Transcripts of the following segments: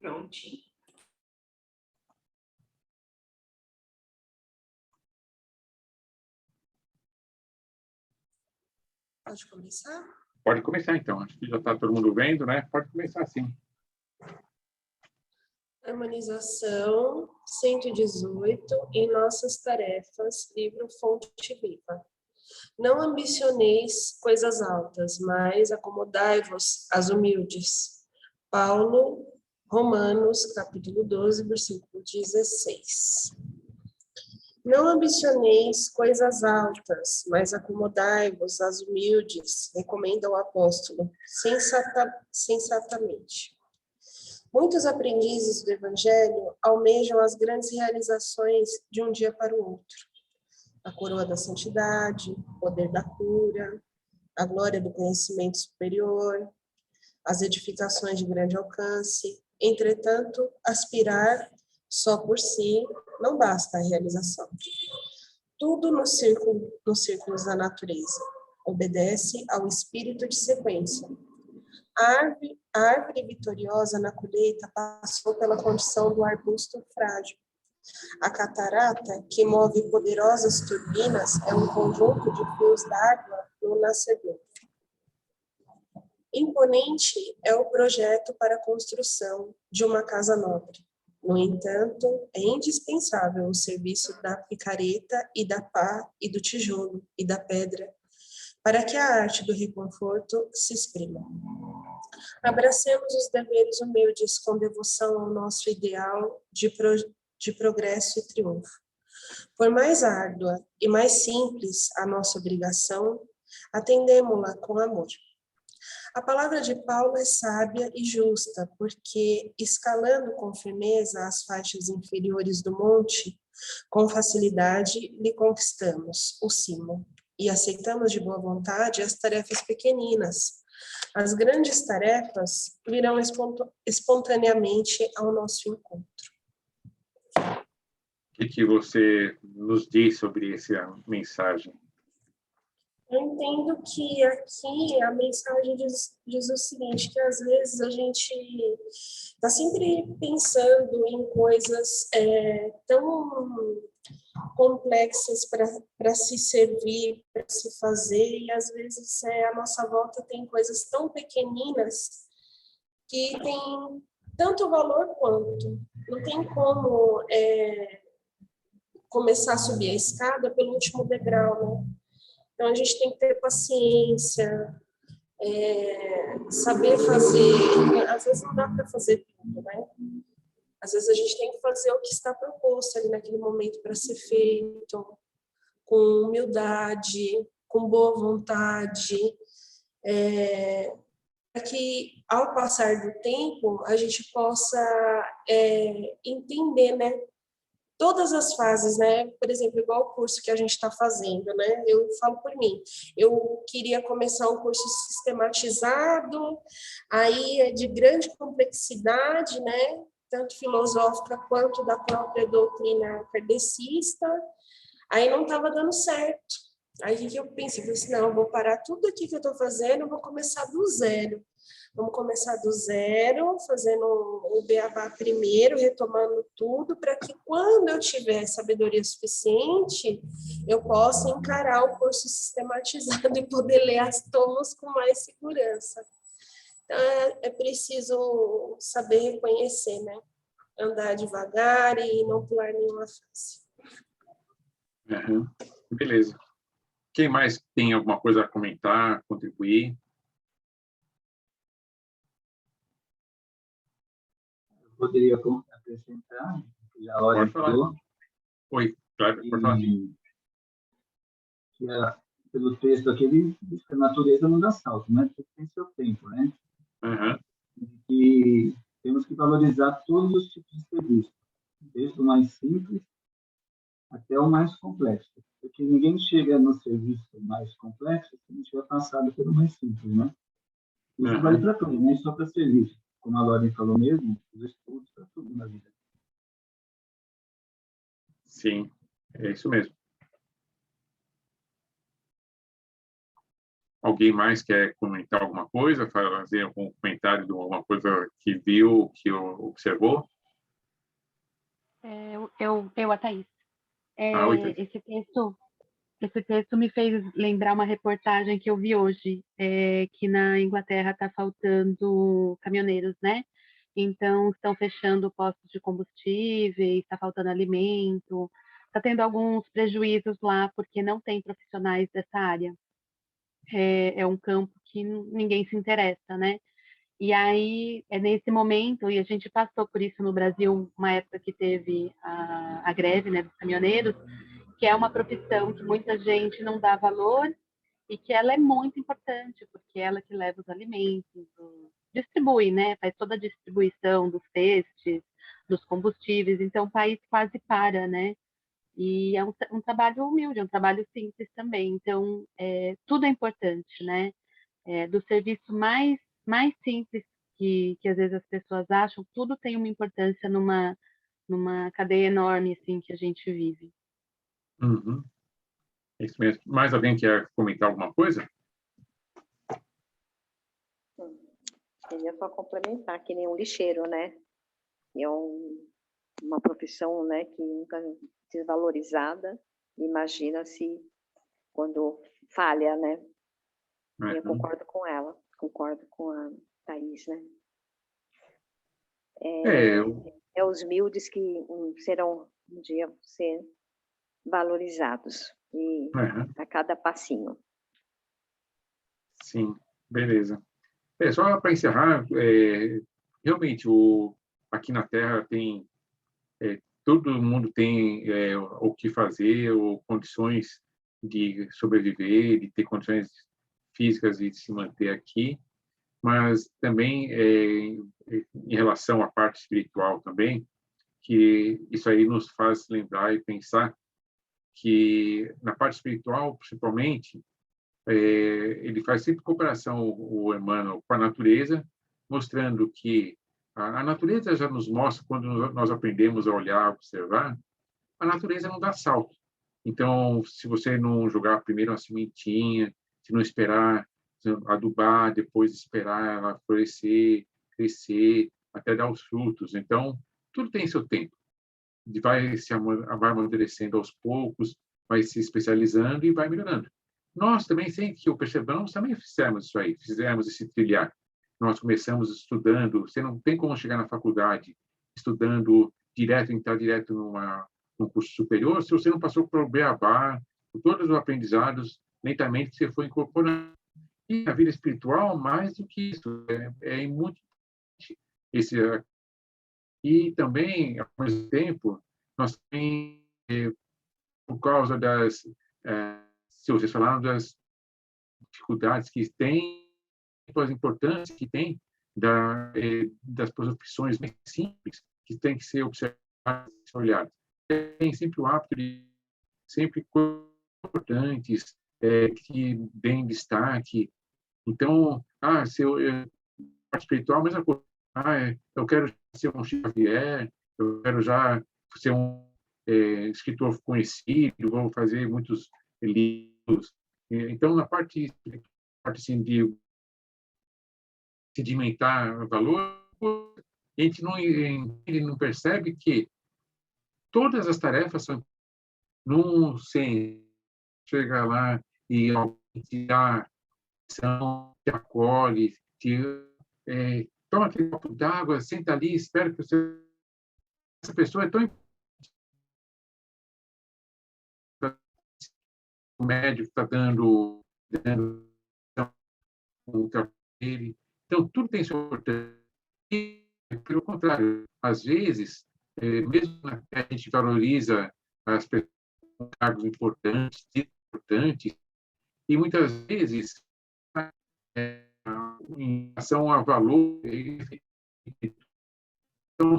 Prontinho. Pode começar? Pode começar, então. Acho que já está todo mundo vendo, né? Pode começar, sim. Harmonização 118 em nossas tarefas, livro Fonte Viva. Não ambicioneis coisas altas, mas acomodai-vos às humildes. Paulo, Romanos, capítulo 12, versículo 16. Não ambicioneis coisas altas, mas acomodai-vos às humildes, recomenda o apóstolo, sensatamente. Muitos aprendizes do Evangelho almejam as grandes realizações de um dia para o outro. A coroa da santidade, o poder da cura, a glória do conhecimento superior, as edificações de grande alcance. Entretanto, aspirar só por si não basta a realização. Tudo nos círculos da natureza obedece ao espírito de sequência. A árvore vitoriosa na colheita passou pela condição do arbusto frágil. A catarata, que move poderosas turbinas, é um conjunto de fios d'água no nascedor. Imponente é o projeto para a construção de uma casa nobre. No entanto, é indispensável o serviço da picareta e da pá e do tijolo e da pedra, para que a arte do reconforto se exprima. Abracemos os deveres humildes com devoção ao nosso ideal de progresso e triunfo. Por mais árdua e mais simples a nossa obrigação, atendemo-la com amor. A palavra de Paulo é sábia e justa, porque, escalando com firmeza as faixas inferiores do monte, com facilidade lhe conquistamos o cimo, e aceitamos de boa vontade as tarefas pequeninas. As grandes tarefas virão espontaneamente ao nosso encontro. O que você nos diz sobre essa mensagem? Eu entendo que aqui a mensagem diz o seguinte, que às vezes a gente está sempre pensando em coisas tão complexas para se servir, para se fazer, e às vezes a nossa volta tem coisas tão pequeninas que tem tanto valor quanto. Não tem como começar a subir a escada pelo último degrau, né? Então, a gente tem que ter paciência, saber fazer. Às vezes não dá para fazer tudo, né? Às vezes a gente tem que fazer o que está proposto ali naquele momento para ser feito, com humildade, com boa vontade, para que, ao passar do tempo, a gente possa entender, né? Todas as fases, né? Por exemplo, igual o curso que a gente está fazendo, né? Eu falo por mim. Eu queria começar um curso sistematizado, aí é de grande complexidade, né? Tanto filosófica quanto da própria doutrina kardecista. Aí não estava dando certo. Aí o que eu pensei? Falei assim, não, eu vou parar tudo aqui que eu estou fazendo, eu vou começar do zero. Vamos começar do zero, fazendo o beabá primeiro, retomando tudo, para que quando eu tiver sabedoria suficiente, eu possa encarar o curso sistematizado e poder ler as tomas com mais segurança. Então, é preciso saber reconhecer, né? Andar devagar e não pular nenhuma fase. Uhum. Beleza. Quem mais tem alguma coisa a comentar, contribuir? Poderia acrescentar, já a hora falou. Oi, claro, pode falar. Pelo texto aqui, ele diz que a natureza não dá salto, né? Tudo tem seu tempo, né? Uhum. E temos que valorizar todos os tipos de serviço, desde o mais simples até o mais complexo. Porque ninguém chega no serviço mais complexo se não tiver passado pelo mais simples, né? Isso vale para tudo, não é só para serviço. Como a Lauren falou mesmo, os estudos, para tudo na vida. Sim, é isso mesmo. Alguém mais quer comentar alguma coisa, fazer algum comentário de alguma coisa que viu, que observou? A Thaís. Oi, Thaís. Esse texto me fez lembrar uma reportagem que eu vi hoje, que na Inglaterra está faltando caminhoneiros, né? Então, estão fechando postos de combustíveis, está faltando alimento, está tendo alguns prejuízos lá, porque não tem profissionais dessa área. É um campo que ninguém se interessa, né? E aí, é nesse momento, e a gente passou por isso no Brasil, uma época que teve a greve, né, dos caminhoneiros, que é uma profissão que muita gente não dá valor e que ela é muito importante, porque é ela que leva os alimentos, distribui, né? Faz toda a distribuição dos testes, dos combustíveis, então o país quase para, né? E é um trabalho humilde, é um trabalho simples também, então tudo é importante, né? Do serviço mais simples que às vezes as pessoas acham, tudo tem uma importância numa cadeia enorme assim que a gente vive. Uhum. É isso mesmo. Mais alguém quer comentar alguma coisa? Queria só complementar, que nem um lixeiro, né? É uma profissão, né, que nunca desvalorizada. Imagina se quando falha, né? Eu concordo com ela, concordo com a Thaís, né? Os humildes que serão um dia ser valorizados e a cada passinho. Sim, beleza. Só para encerrar, realmente aqui na Terra todo mundo tem o que fazer, ou condições de sobreviver, de ter condições físicas de se manter aqui, mas também em relação à parte espiritual também, que isso aí nos faz lembrar e pensar que na parte espiritual, principalmente, ele faz sempre comparação, o Emmanuel, com a natureza, mostrando que a natureza já nos mostra, quando nós aprendemos a olhar, observar, a natureza não dá salto. Então, se você não jogar primeiro uma sementinha, se não esperar adubar, depois esperar ela florescer, crescer, até dar os frutos. Então, tudo tem seu tempo. Vai amadurecendo aos poucos, vai se especializando e vai melhorando. Nós também, sem que o percebamos, também fizemos isso aí, fizemos esse trilhar. Nós começamos estudando, você não tem como chegar na faculdade estudando direto, entrar direto num curso superior, se você não passou por o beabá, por todos os aprendizados, lentamente você foi incorporando. E a vida espiritual, mais do que isso, é muito esse. E também, ao mesmo tempo, nós também, por causa se vocês falaram das dificuldades que tem, as importâncias que tem das profissões mais simples, que tem que ser observadas, olhadas. Tem sempre o hábito de sempre coisas importantes, que deem destaque. Então, se eu parte espiritual, a mesma coisa. Eu quero ser um Xavier, eu quero já ser um escritor conhecido, vou fazer muitos livros. Então, na parte assim, de sedimentar valor, a gente não percebe que todas as tarefas são não sem chegar lá e te dar atenção, te acolhe, toma aquele copo d'água, senta ali, espera que essa pessoa é tão importante. O médico está dando o trabalho dele. Então, tudo tem sua importância. E, pelo contrário, às vezes, mesmo que a gente valoriza as pessoas com cargos importantes, e muitas vezes, em relação a valor, então,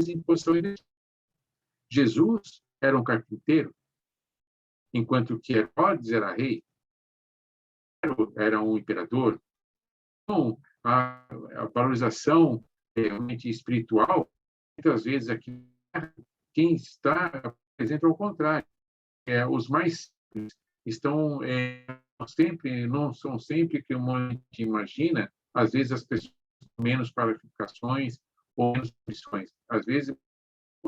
em posição Jesus era um carpinteiro, enquanto que Herodes era rei, era um imperador. Então, a valorização realmente espiritual, muitas vezes aqui, quem está apresenta ao contrário. Os mais estão não são sempre que a gente imagina. Às vezes as pessoas têm menos qualificações ou menos condições. Às vezes, é o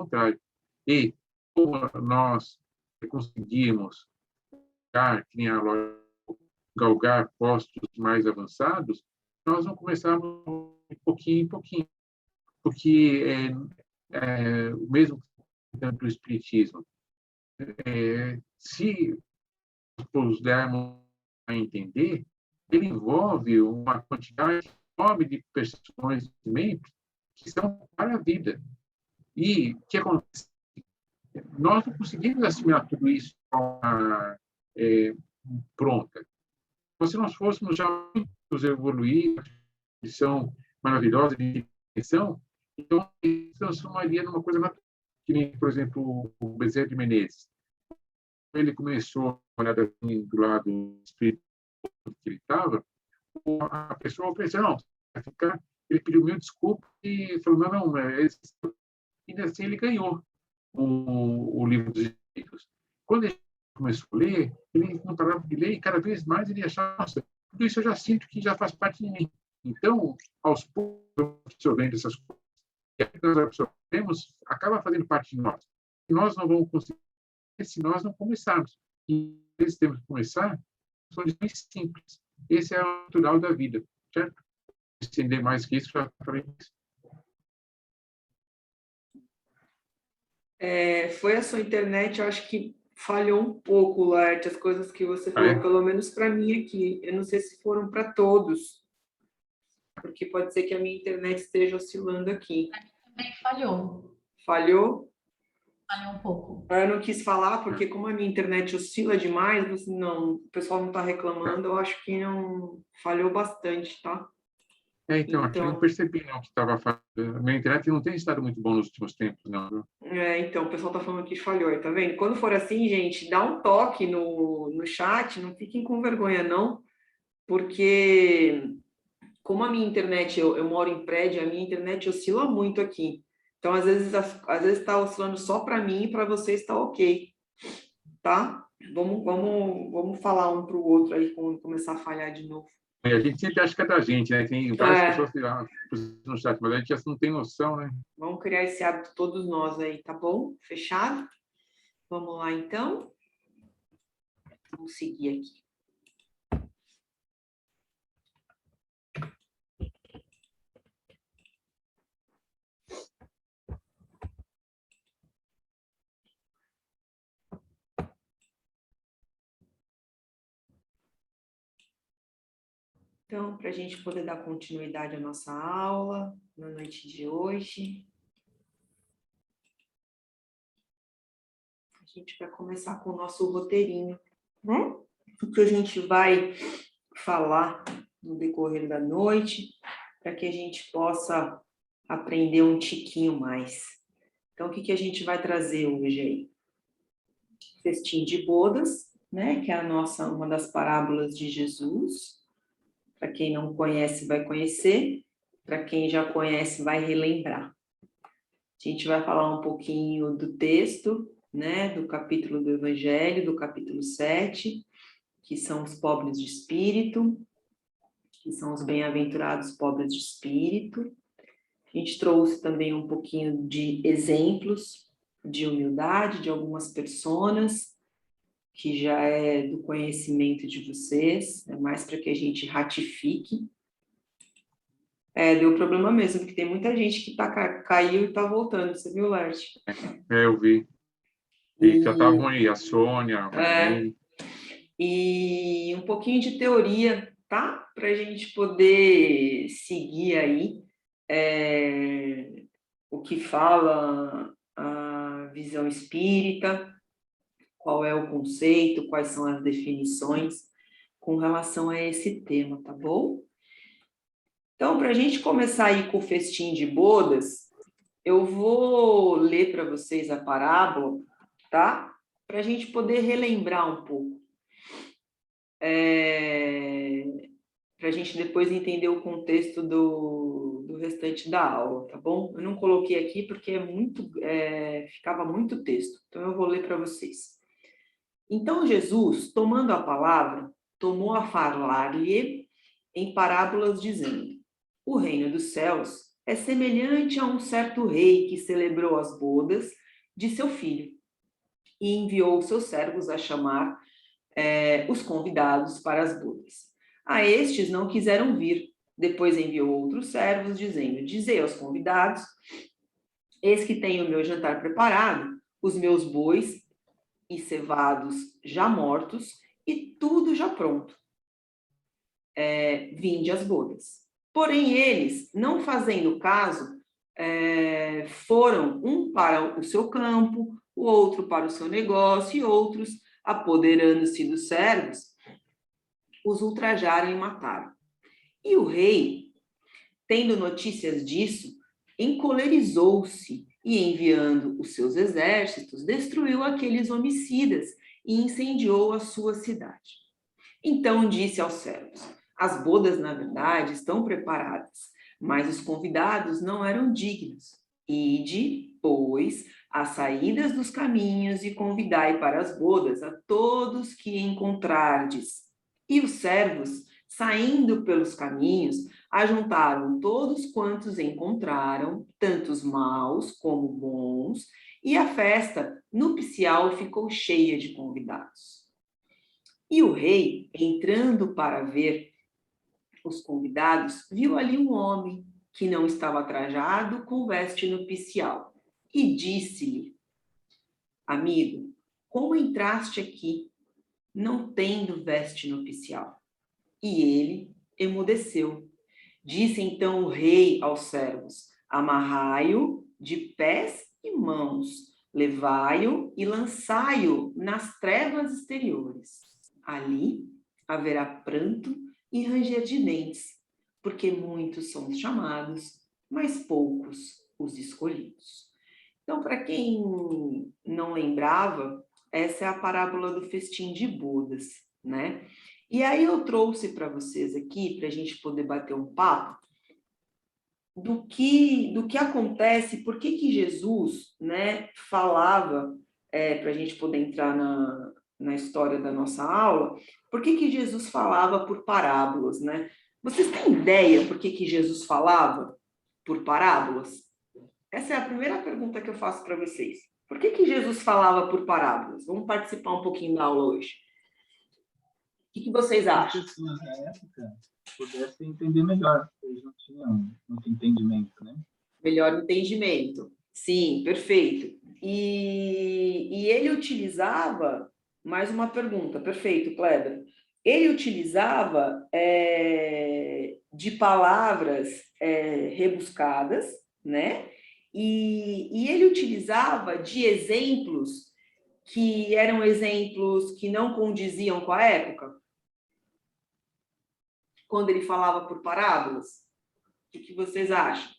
contrário. E como nós conseguimos galgar postos mais avançados, nós vamos começar de pouquinho em pouquinho. Porque, mesmo dentro do Espiritismo, se pudermos a entender, ele envolve uma quantidade enorme de percepções e sentimentos que são para a vida. E o que acontece? Nós não conseguimos assimilar tudo isso pronta. Se nós fôssemos já muito evoluir, que são maravilhosas de intenção, então ele transformaria numa coisa natural. Que nem, por exemplo, o Bezerra de Menezes. Ele começou a olhar assim, do lado espiritual que ele estava, a pessoa pensou, não, vai ficar. Ele pediu mil desculpas e falou, não, e assim ele ganhou o livro dos Espíritos. Quando ele começou a ler, ele não parava de ler e cada vez mais ele achava, nossa, tudo isso eu já sinto que já faz parte de mim. Então, aos poucos, absorvendo essas coisas, e que nós absorvemos acaba fazendo parte de nós. E nós não vamos conseguir se nós não começarmos. E nós temos que começar com condições simples. Esse é o natural da vida, certo? Estender mais que isso, já falei isso. Foi a sua internet, eu acho que falhou um pouco, Larte, as coisas que você falou, pelo menos para mim aqui. Eu não sei se foram para todos, porque pode ser que a minha internet esteja oscilando aqui. Também falhou. Falhou? Falhou um pouco. Eu não quis falar, porque como a minha internet oscila demais, não, o pessoal não está reclamando, eu acho que não falhou bastante, tá? Então, aqui eu percebi não, que estava falhando. A minha internet não tem estado muito bom nos últimos tempos, não. Então, o pessoal está falando que falhou, tá vendo? Quando for assim, gente, dá um toque no chat, não fiquem com vergonha, não, porque como a minha internet, eu moro em prédio, a minha internet oscila muito aqui. Então, às vezes está oscilando só para mim e para vocês está ok, tá? Vamos falar um para o outro aí, quando começar a falhar de novo. A gente sempre acha que é da gente, né? Tem várias pessoas no chat, mas a gente já não tem noção, né? Vamos criar esse hábito todos nós aí, tá bom? Fechado? Vamos lá, então. Vamos seguir aqui. Então, para a gente poder dar continuidade à nossa aula, na noite de hoje, a gente vai começar com o nosso roteirinho, né? O que a gente vai falar no decorrer da noite, para que a gente possa aprender um tiquinho mais. Então, o que a gente vai trazer hoje aí? Festim de bodas, né? Que é uma das parábolas de Jesus. Para quem não conhece, vai conhecer. Para quem já conhece, vai relembrar. A gente vai falar um pouquinho do texto, né, do capítulo do Evangelho, do capítulo 7, que são os pobres de espírito, que são os bem-aventurados pobres de espírito. A gente trouxe também um pouquinho de exemplos de humildade de algumas pessoas, que já é do conhecimento de vocês, é mais para que a gente ratifique. Deu problema mesmo, porque tem muita gente que caiu e está voltando, você viu, Larte? Eu vi. E já estavam aí, a Sônia, a Marlene. E um pouquinho de teoria, tá? Para a gente poder seguir aí o que fala a visão espírita, qual é o conceito, quais são as definições com relação a esse tema, tá bom? Então, para a gente começar aí com o festim de bodas, eu vou ler para vocês a parábola, tá? Para a gente poder relembrar um pouco. Para a gente depois entender o contexto do restante da aula, tá bom? Eu não coloquei aqui porque ficava muito texto, então eu vou ler para vocês. Então Jesus, tomando a palavra, tomou a falar-lhe em parábolas, dizendo: o reino dos céus é semelhante a um certo rei que celebrou as bodas de seu filho e enviou seus servos a chamar os convidados para as bodas. A estes não quiseram vir. Depois enviou outros servos, dizendo: dizei aos convidados: eis que tenho o meu jantar preparado, os meus bois e cevados já mortos, e tudo já pronto. Vinde às bodas. Porém, eles, não fazendo caso, foram um para o seu campo, o outro para o seu negócio, e outros, apoderando-se dos servos, os ultrajaram e mataram. E o rei, tendo notícias disso, encolerizou-se e, enviando os seus exércitos, destruiu aqueles homicidas e incendiou a sua cidade. Então disse aos servos: as bodas, na verdade, estão preparadas, mas os convidados não eram dignos. Ide, pois, às saídas dos caminhos e convidai para as bodas a todos que encontrardes. E os servos, saindo pelos caminhos, ajuntaram todos quantos encontraram, tanto os maus como bons, e a festa nupcial ficou cheia de convidados. E o rei, entrando para ver os convidados, viu ali um homem que não estava trajado com veste nupcial, e disse-lhe: amigo, como entraste aqui, não tendo veste nupcial? E ele emudeceu. Disse então o rei aos servos: amarrai-o de pés e mãos, levai-o e lançai-o nas trevas exteriores. Ali haverá pranto e ranger de dentes, porque muitos são os chamados, mas poucos os escolhidos. Então, para quem não lembrava, essa é a parábola do festim de bodas, né? E aí eu trouxe para vocês aqui, para a gente poder bater um papo, do que acontece, por que Jesus, né, falava, para a gente poder entrar na história da nossa aula, por que Jesus falava por parábolas, né? Vocês têm ideia por que Jesus falava por parábolas? Essa é a primeira pergunta que eu faço para vocês. Por que Jesus falava por parábolas? Vamos participar um pouquinho da aula hoje. O que vocês acham? As pessoas da época pudessem entender melhor, porque eles não tinham muito entendimento, né? Melhor entendimento. Sim, perfeito. E ele utilizava, mais uma pergunta, perfeito, Kleber. Ele utilizava de palavras rebuscadas, né? E ele utilizava de exemplos que eram exemplos que não condiziam com a época. Quando ele falava por parábolas, o que vocês acham?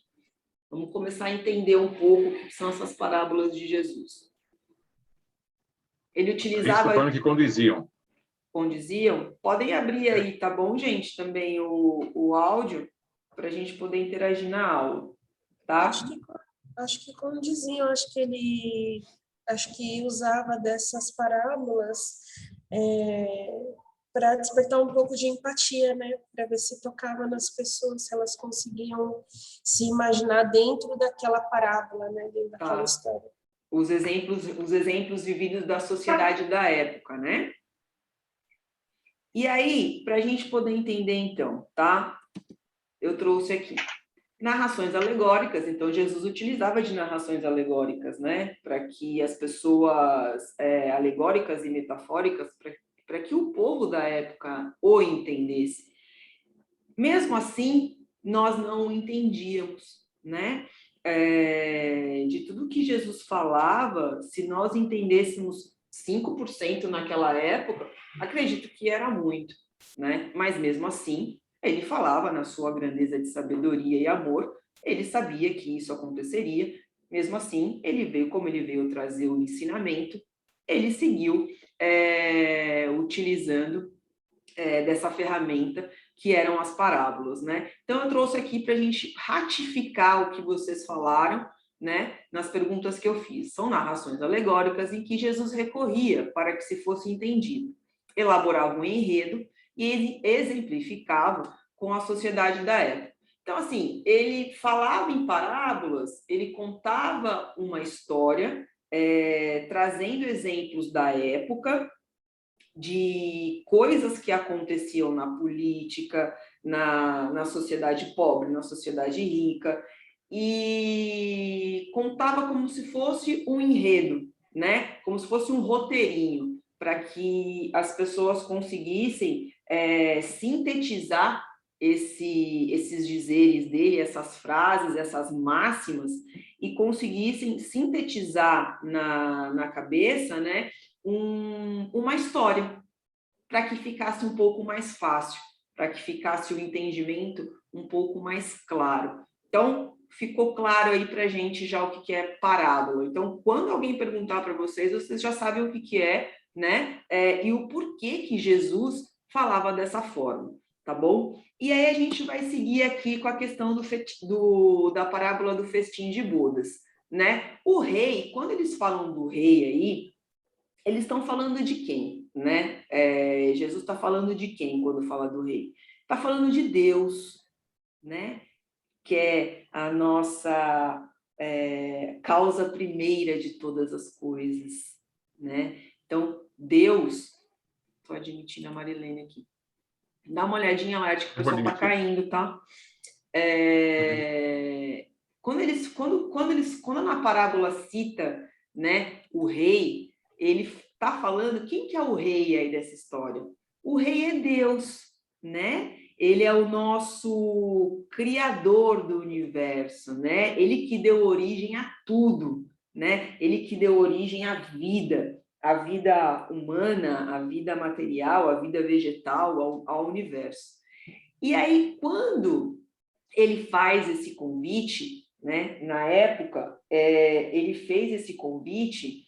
Vamos começar a entender um pouco o que são essas parábolas de Jesus. Ele utilizava... falando que condiziam. Condiziam? Podem abrir aí, tá bom, gente? Também o áudio, para a gente poder interagir na aula, tá? Acho que condiziam, acho que usava dessas parábolas para despertar um pouco de empatia, né? Para ver se tocava nas pessoas, se elas conseguiam se imaginar dentro daquela parábola, né? Dentro daquela história. Os exemplos vividos da sociedade da época, né? E aí, para a gente poder entender, então, tá? Eu trouxe aqui narrações alegóricas. Então, Jesus utilizava de narrações alegóricas, né? Para que as pessoas alegóricas e metafóricas, para que o povo da época o entendesse. Mesmo assim, nós não entendíamos, né? De tudo que Jesus falava, se nós entendêssemos 5% naquela época, acredito que era muito, né? Mas mesmo assim, ele falava na sua grandeza de sabedoria e amor, ele sabia que isso aconteceria, mesmo assim, como ele veio trazer o ensinamento, ele seguiu utilizando dessa ferramenta que eram as parábolas, né? Então, eu trouxe aqui para a gente ratificar o que vocês falaram, né, nas perguntas que eu fiz. São narrações alegóricas em que Jesus recorria para que se fosse entendido. Elaborava um enredo e ele exemplificava com a sociedade da época. Então, assim, ele falava em parábolas, ele contava uma história, trazendo exemplos da época, de coisas que aconteciam na política, na sociedade pobre, na sociedade rica, e contava como se fosse um enredo, né? Como se fosse um roteirinho, para que as pessoas conseguissem sintetizar esses dizeres dele, essas frases, essas máximas, e conseguissem sintetizar na cabeça, né, uma história, para que ficasse um pouco mais fácil, para que ficasse o entendimento um pouco mais claro. Então, ficou claro aí para a gente já o que é parábola. Então, quando alguém perguntar para vocês, vocês já sabem o que é, né? E o porquê que Jesus falava dessa forma, tá bom? E aí a gente vai seguir aqui com a questão da parábola do festim de bodas, né? O rei, quando eles falam do rei aí, eles estão falando de quem, né? Jesus está falando de quem quando fala do rei? Está falando de Deus, né? Que é a nossa causa primeira de todas as coisas, né? Então, Deus... Estou admitindo a Marilene aqui. Dá uma olhadinha lá, acho que o pessoal está caindo, tá? Quando na parábola cita, né, o rei, ele está falando, quem que é o rei aí dessa história? O rei é Deus, né? Ele é o nosso criador do universo, né? Ele que deu origem a tudo, né? Ele que deu origem à vida humana, à vida material, à vida vegetal, ao universo. E aí, quando ele faz esse convite, né? Na época, ele fez esse convite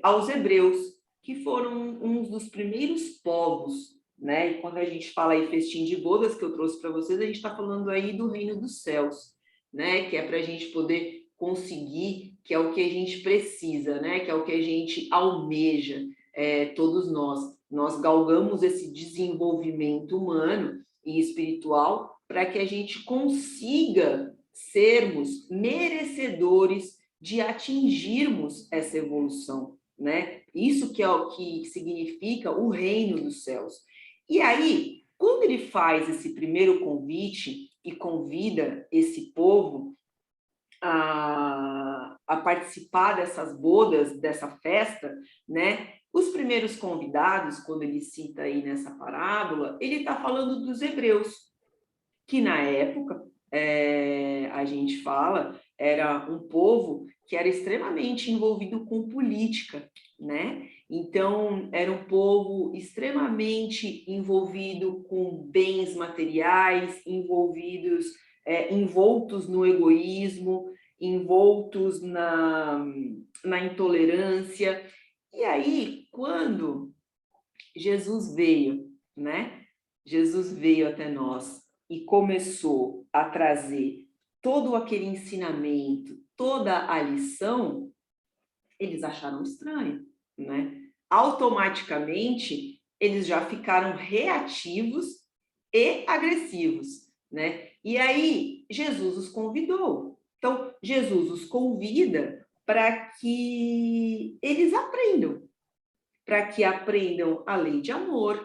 aos hebreus, que foram um dos primeiros povos, né? E quando a gente fala aí festim de bodas, que eu trouxe para vocês, a gente está falando aí do reino dos céus, né? Que é para a gente poder conseguir, que é o que a gente precisa, né? Que é o que a gente almeja, todos nós. Nós galgamos esse desenvolvimento humano e espiritual para que a gente consiga sermos merecedores de atingirmos essa evolução, né? Isso que é o que significa o reino dos céus. E aí, quando ele faz esse primeiro convite e convida esse povo a participar dessas bodas, dessa festa, né? Os primeiros convidados, quando ele cita aí nessa parábola, ele está falando dos hebreus, que na época, a gente fala, era um povo que era extremamente envolvido com política, né? Então, era um povo extremamente envolvido com bens materiais, envoltos no egoísmo, envoltos na intolerância. E aí, quando Jesus veio, né? Jesus veio até nós e começou a trazer todo aquele ensinamento, toda a lição, eles acharam estranho, né? Automaticamente, eles já ficaram reativos e agressivos, né? E aí, Jesus os convidou. Então, Jesus os convida para que eles aprendam, para que aprendam a lei de amor,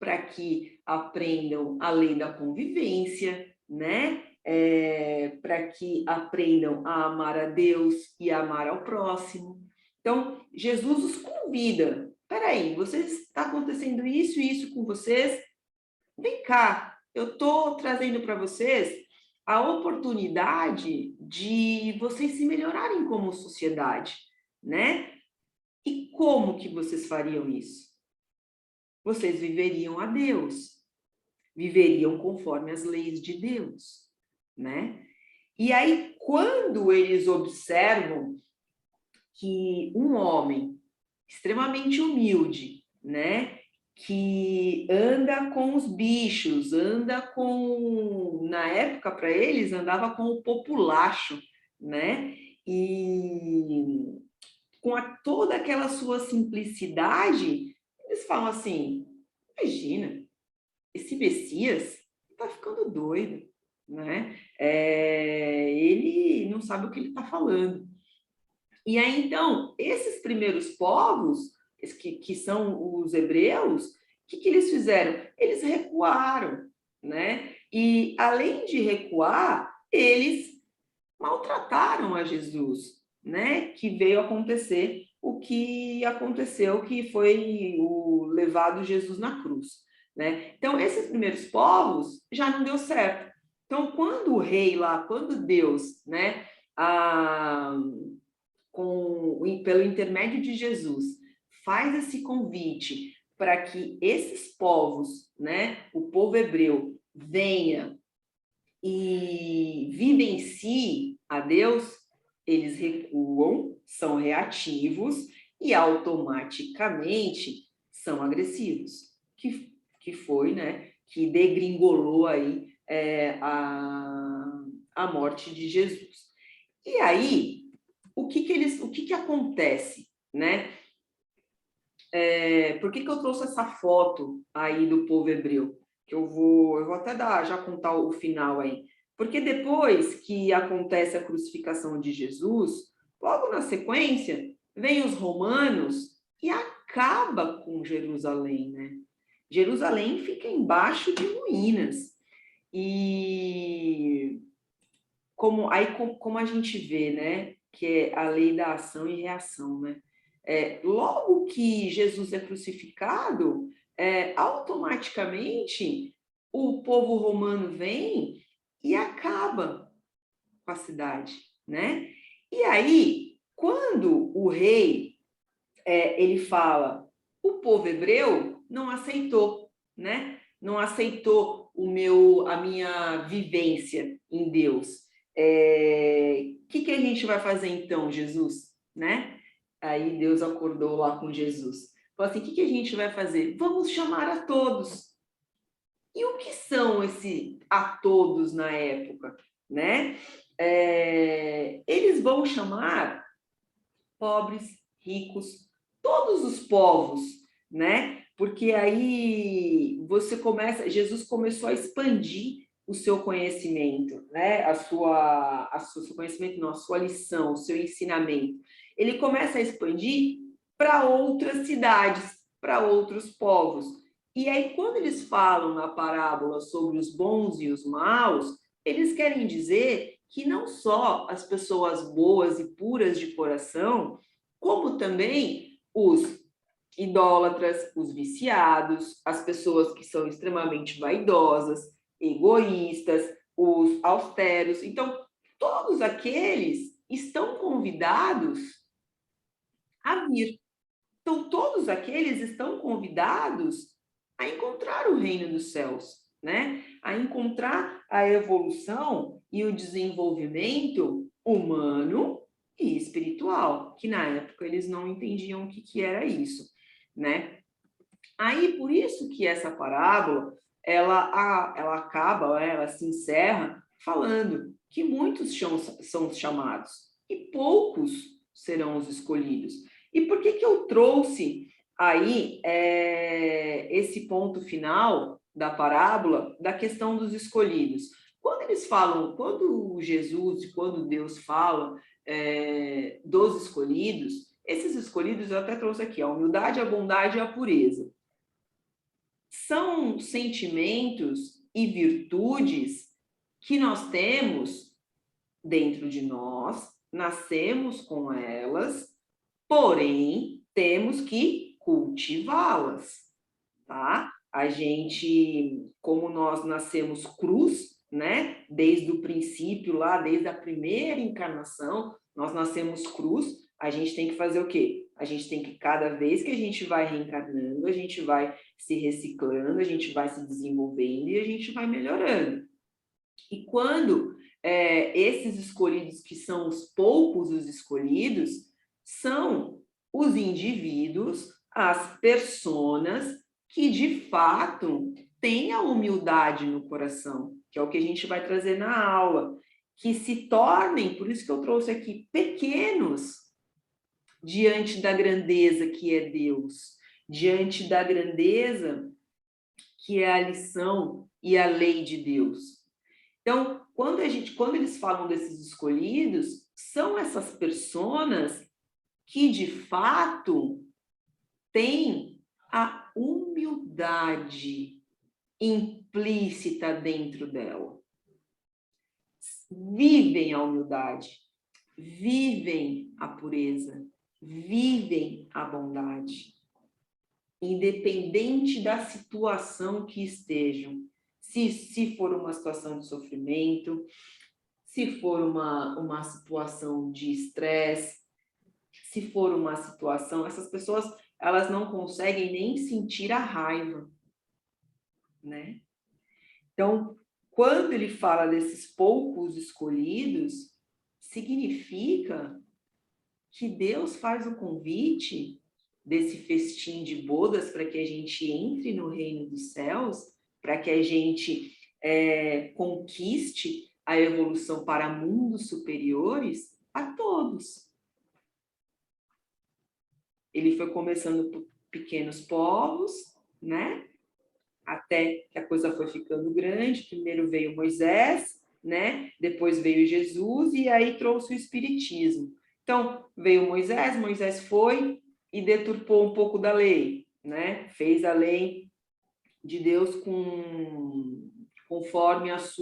para que aprendam a lei da convivência, né? Para que aprendam a amar a Deus e a amar ao próximo. Então, Jesus os convida. Espera aí, está acontecendo isso e isso com vocês? Vem cá, eu estou trazendo para vocês a oportunidade de vocês se melhorarem como sociedade, né? E como que vocês fariam isso? Vocês viveriam a Deus, viveriam conforme as leis de Deus, né? E aí, quando eles observam que um homem extremamente humilde, né, que anda com os bichos, na época para eles andava com o populacho, né? E com toda aquela sua simplicidade, eles falam assim: imagina, esse Messias está ficando doido, né? Ele não sabe o que ele está falando. E aí, então, esses primeiros povos, que são os hebreus, o que eles fizeram? Eles recuaram, né? E, além de recuar, eles maltrataram a Jesus, né? Que veio acontecer o que aconteceu, que foi o levado Jesus na cruz, né? Então, esses primeiros povos já não deu certo. Então, quando o rei lá, quando Deus, né, pelo intermédio de Jesus, faz esse convite para que esses povos, né, o povo hebreu, venha e vivencie a Deus, eles recuam, são reativos e automaticamente são agressivos, que foi, né, que degringolou aí a morte de Jesus. E aí, o que acontece, né? Por que eu trouxe essa foto aí do povo hebreu? Que eu vou até já contar o final aí. Porque depois que acontece a crucificação de Jesus, logo na sequência, vem os romanos e acaba com Jerusalém, né? Jerusalém fica embaixo de ruínas. E como a gente vê, né, que é a lei da ação e reação, né? Logo que Jesus é crucificado, automaticamente o povo romano vem e acaba com a cidade, né? E aí, quando o rei ele fala, o povo hebreu não aceitou, né? Não aceitou a minha vivência em Deus. Que a gente vai fazer então, Jesus, né? Aí Deus acordou lá com Jesus. Falou assim, o que a gente vai fazer? Vamos chamar a todos. E o que são esse a todos na época, né? Eles vão chamar pobres, ricos, todos os povos, né? Porque aí Jesus começou a expandir o seu conhecimento, né? Seu conhecimento, não, a sua lição, o seu ensinamento. Ele começa a expandir para outras cidades, para outros povos. E aí, quando eles falam na parábola sobre os bons e os maus, eles querem dizer que não só as pessoas boas e puras de coração, como também os idólatras, os viciados, as pessoas que são extremamente vaidosas, egoístas, os austeros. Então, todos aqueles estão convidados a vir. Então, todos aqueles estão convidados a encontrar o reino dos céus, né? A encontrar a evolução e o desenvolvimento humano e espiritual, que na época eles não entendiam o que era isso, né? Aí, por isso que essa parábola, ela acaba, ela se encerra falando que muitos são os chamados e poucos serão os escolhidos. E por que eu trouxe aí esse ponto final da parábola da questão dos escolhidos? Quando eles falam, quando Jesus e quando Deus fala dos escolhidos, esses escolhidos eu até trouxe aqui, a humildade, a bondade e a pureza. São sentimentos e virtudes que nós temos dentro de nós, nascemos com elas, porém, temos que cultivá-las, tá? A gente, como nós nascemos cruz, né? Desde o princípio lá, desde a primeira encarnação, nós nascemos cruz, a gente tem que fazer o quê? A gente tem que, cada vez que a gente vai reencarnando, a gente vai se reciclando, a gente vai se desenvolvendo e a gente vai melhorando. E quando esses escolhidos, que são os poucos os escolhidos, são os indivíduos, as personas que, de fato, têm a humildade no coração, que é o que a gente vai trazer na aula, que se tornem, por isso que eu trouxe aqui, pequenos diante da grandeza que é Deus, diante da grandeza que é a lição e a lei de Deus. Então, quando eles falam desses escolhidos, são essas pessoas que, de fato, têm a humildade implícita dentro dela. Vivem a humildade, vivem a pureza, vivem a bondade, independente da situação que estejam. Se for uma situação de sofrimento, se for uma situação de estresse, se for uma situação... Essas pessoas, elas não conseguem nem sentir a raiva, né? Então, quando ele fala desses poucos escolhidos, significa que Deus faz o convite desse festim de bodas para que a gente entre no reino dos céus, para que a gente conquiste a evolução para mundos superiores a todos. Ele foi começando por pequenos povos, né? Até que a coisa foi ficando grande. Primeiro veio Moisés, né? Depois veio Jesus e aí trouxe o Espiritismo. Então, veio Moisés foi e deturpou um pouco da lei, né? Fez a lei de Deus conforme os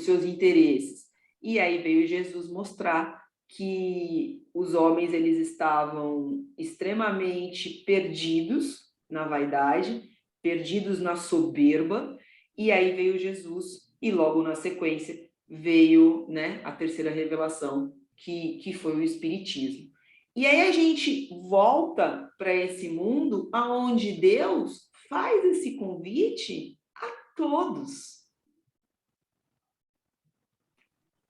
seus interesses. E aí veio Jesus mostrar que os homens, eles estavam extremamente perdidos na vaidade, perdidos na soberba, e aí veio Jesus, e logo na sequência veio, né, a terceira revelação, que foi o Espiritismo. E aí a gente volta para esse mundo onde Deus faz esse convite a todos.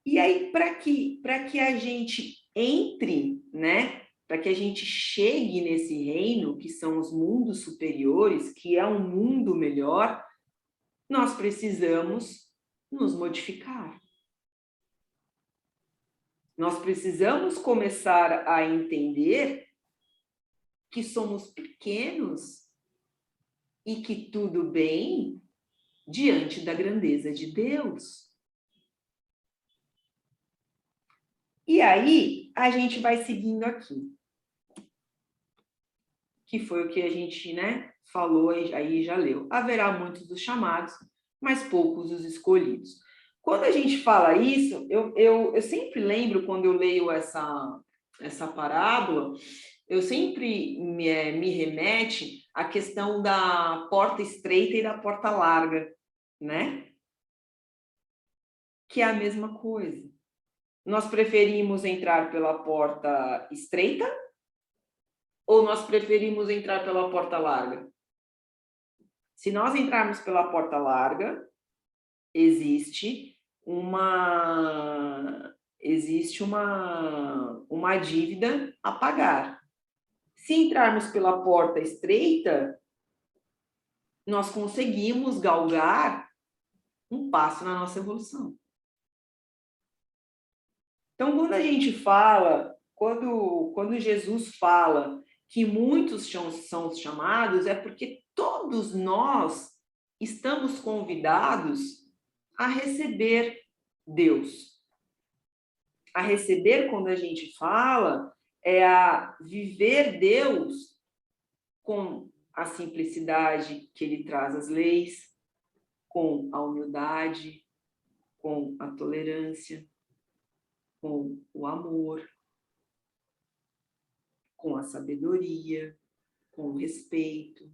E aí, para que a gente entre, né? Para que a gente chegue nesse reino, que são os mundos superiores, que é um mundo melhor, nós precisamos nos modificar. Nós precisamos começar a entender que somos pequenos e que tudo bem diante da grandeza de Deus. E aí, a gente vai seguindo aqui. Que foi o que a gente, né, falou aí, já leu. Haverá muitos dos chamados, mas poucos os escolhidos. Quando a gente fala isso, eu sempre lembro, quando eu leio essa parábola, eu sempre me remete à questão da porta estreita e da porta larga, né? Que é a mesma coisa. Nós preferimos entrar pela porta estreita ou nós preferimos entrar pela porta larga? Se nós entrarmos pela porta larga, existe uma dívida a pagar. Se entrarmos pela porta estreita, nós conseguimos galgar um passo na nossa evolução. Então, quando a gente fala, quando Jesus fala que muitos são os chamados, é porque todos nós estamos convidados a receber Deus. A receber, quando a gente fala, é a viver Deus com a simplicidade que ele traz às leis, com a humildade, com a tolerância, com o amor, com a sabedoria, com o respeito.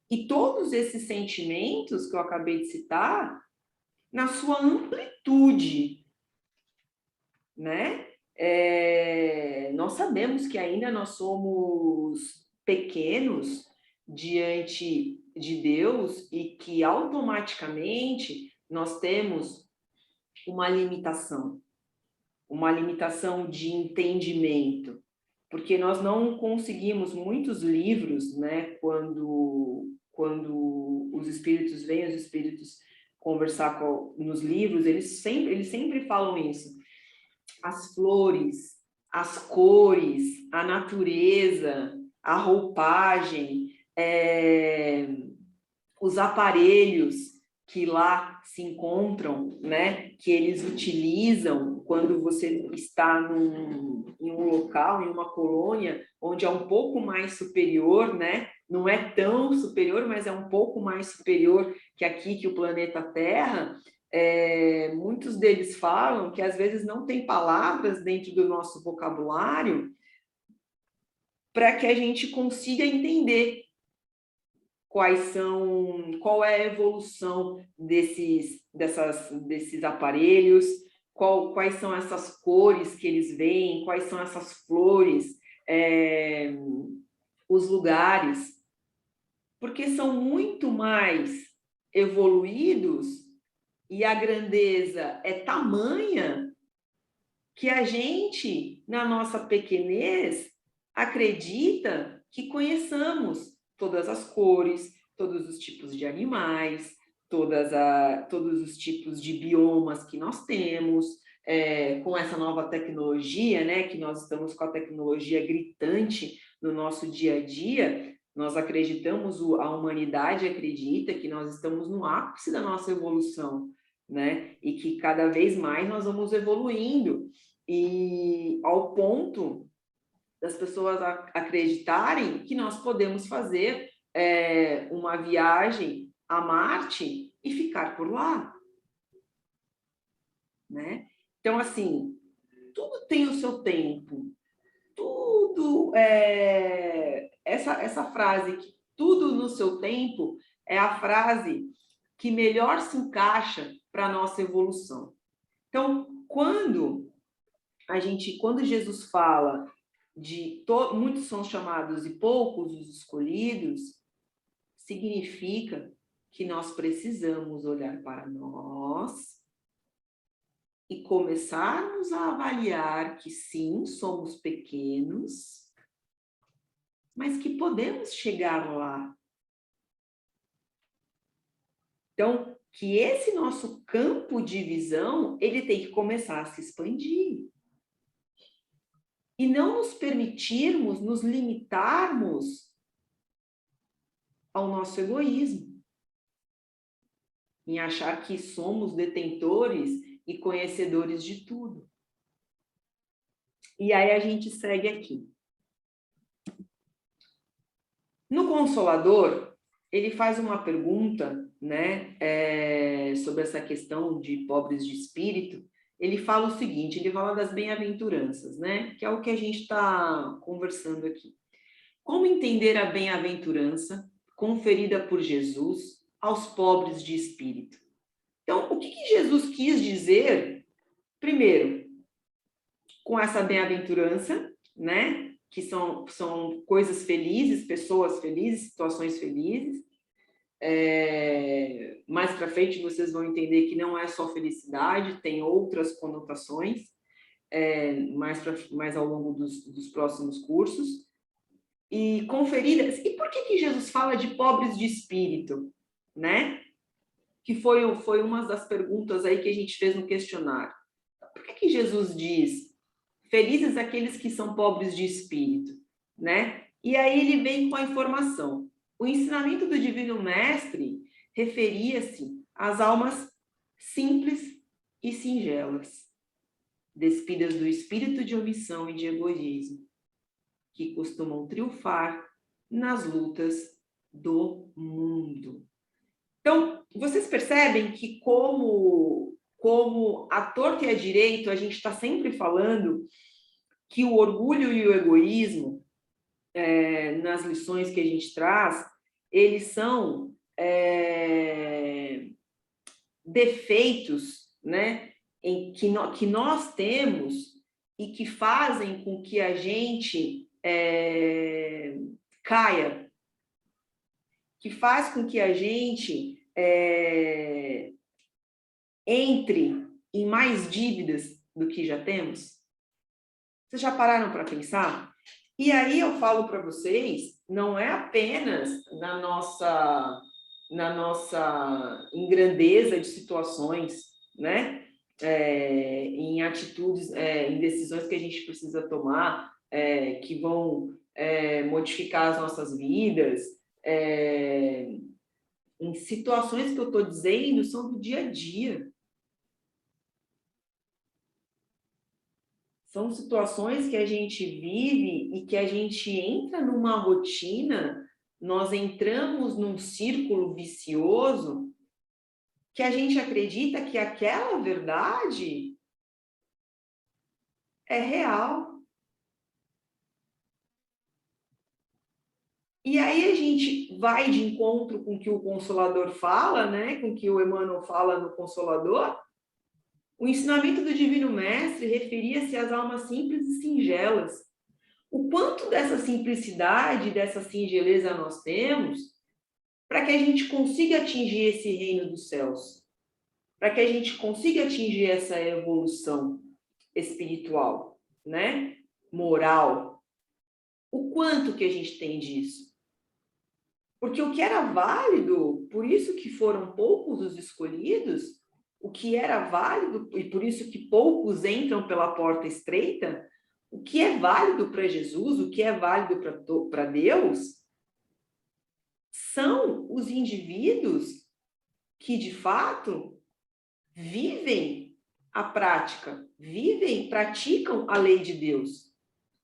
E todos esses sentimentos que eu acabei de citar, na sua amplitude, né? Nós sabemos que ainda nós somos pequenos diante de Deus e que automaticamente nós temos uma limitação de entendimento, porque nós não conseguimos muitos livros, né? Quando os espíritos vêm, os espíritos conversar nos livros, eles sempre falam isso. As flores, as cores, a natureza, a roupagem, os aparelhos que lá se encontram, né, que eles utilizam quando você está em um local, em uma colônia, onde é um pouco mais superior, né, não é tão superior, mas é um pouco mais superior que aqui, que o planeta Terra. Muitos deles falam que às vezes não tem palavras dentro do nosso vocabulário para que a gente consiga entender qual é a evolução desses aparelhos, quais são essas cores que eles veem, quais são essas flores, os lugares, porque são muito mais evoluídos e a grandeza é tamanha que a gente, na nossa pequenez, acredita que conheçamos todas as cores, todos os tipos de animais, todos os tipos de biomas que nós temos, com essa nova tecnologia, né, que nós estamos com a tecnologia gritante no nosso dia a dia, nós acreditamos, a humanidade acredita que nós estamos no ápice da nossa evolução, né, e que cada vez mais nós vamos evoluindo, e ao ponto das pessoas acreditarem que nós podemos fazer uma viagem a Marte e ficar por lá, né? Então, assim, tudo tem o seu tempo, tudo essa frase, que tudo no seu tempo, é a frase que melhor se encaixa para a nossa evolução. Então, quando Jesus fala de muitos são chamados e poucos os escolhidos, significa que nós precisamos olhar para nós e começarmos a avaliar que sim, somos pequenos, mas que podemos chegar lá. Então, que esse nosso campo de visão, ele tem que começar a se expandir. E não nos permitirmos, nos limitarmos ao nosso egoísmo, em achar que somos detentores e conhecedores de tudo. E aí a gente segue aqui. No Consolador, ele faz uma pergunta, né, sobre essa questão de pobres de espírito. Ele fala o seguinte, ele fala das bem-aventuranças, né, que é o que a gente está conversando aqui. Como entender a bem-aventurança conferida por Jesus aos pobres de espírito? Então, o que Jesus quis dizer, primeiro, com essa bem-aventurança, né? Que são coisas felizes, pessoas felizes, situações felizes. Mais para frente vocês vão entender que não é só felicidade, tem outras conotações, mais ao longo dos próximos cursos. E conferidas. E por que Jesus fala de pobres de espírito, né? Que foi uma das perguntas aí que a gente fez no questionário. Por que Jesus diz felizes aqueles que são pobres de espírito, né? E aí ele vem com a informação. O ensinamento do Divino Mestre referia-se às almas simples e singelas, despidas do espírito de omissão e de egoísmo, que costumam triunfar nas lutas do mundo. Então, vocês percebem que como à torta e à direito, a gente está sempre falando que o orgulho e o egoísmo, nas lições que a gente traz, eles são defeitos, né, que nós temos e que fazem com que a gente caia, que faz com que a gente entre em mais dívidas do que já temos? Vocês já pararam para pensar? E aí eu falo para vocês, não é apenas na nossa grandeza de situações, né? Em atitudes, em decisões que a gente precisa tomar, que vão modificar as nossas vidas, em situações que eu estou dizendo são do dia a dia. São situações que a gente vive e que a gente entra numa rotina, nós entramos num círculo vicioso que a gente acredita que aquela verdade é real. E aí a gente vai de encontro com o que o Consolador fala, né? Com o que o Emmanuel fala no Consolador. O ensinamento do Divino Mestre referia-se às almas simples e singelas. O quanto dessa simplicidade, dessa singeleza nós temos para que a gente consiga atingir esse reino dos céus, para que a gente consiga atingir essa evolução espiritual, né? Moral. O quanto que a gente tem disso? Porque o que era válido, por isso que foram poucos os escolhidos, o que era válido, e por isso que poucos entram pela porta estreita, o que é válido para Jesus, o que é válido para Deus, são os indivíduos que, de fato, vivem a prática, praticam a lei de Deus,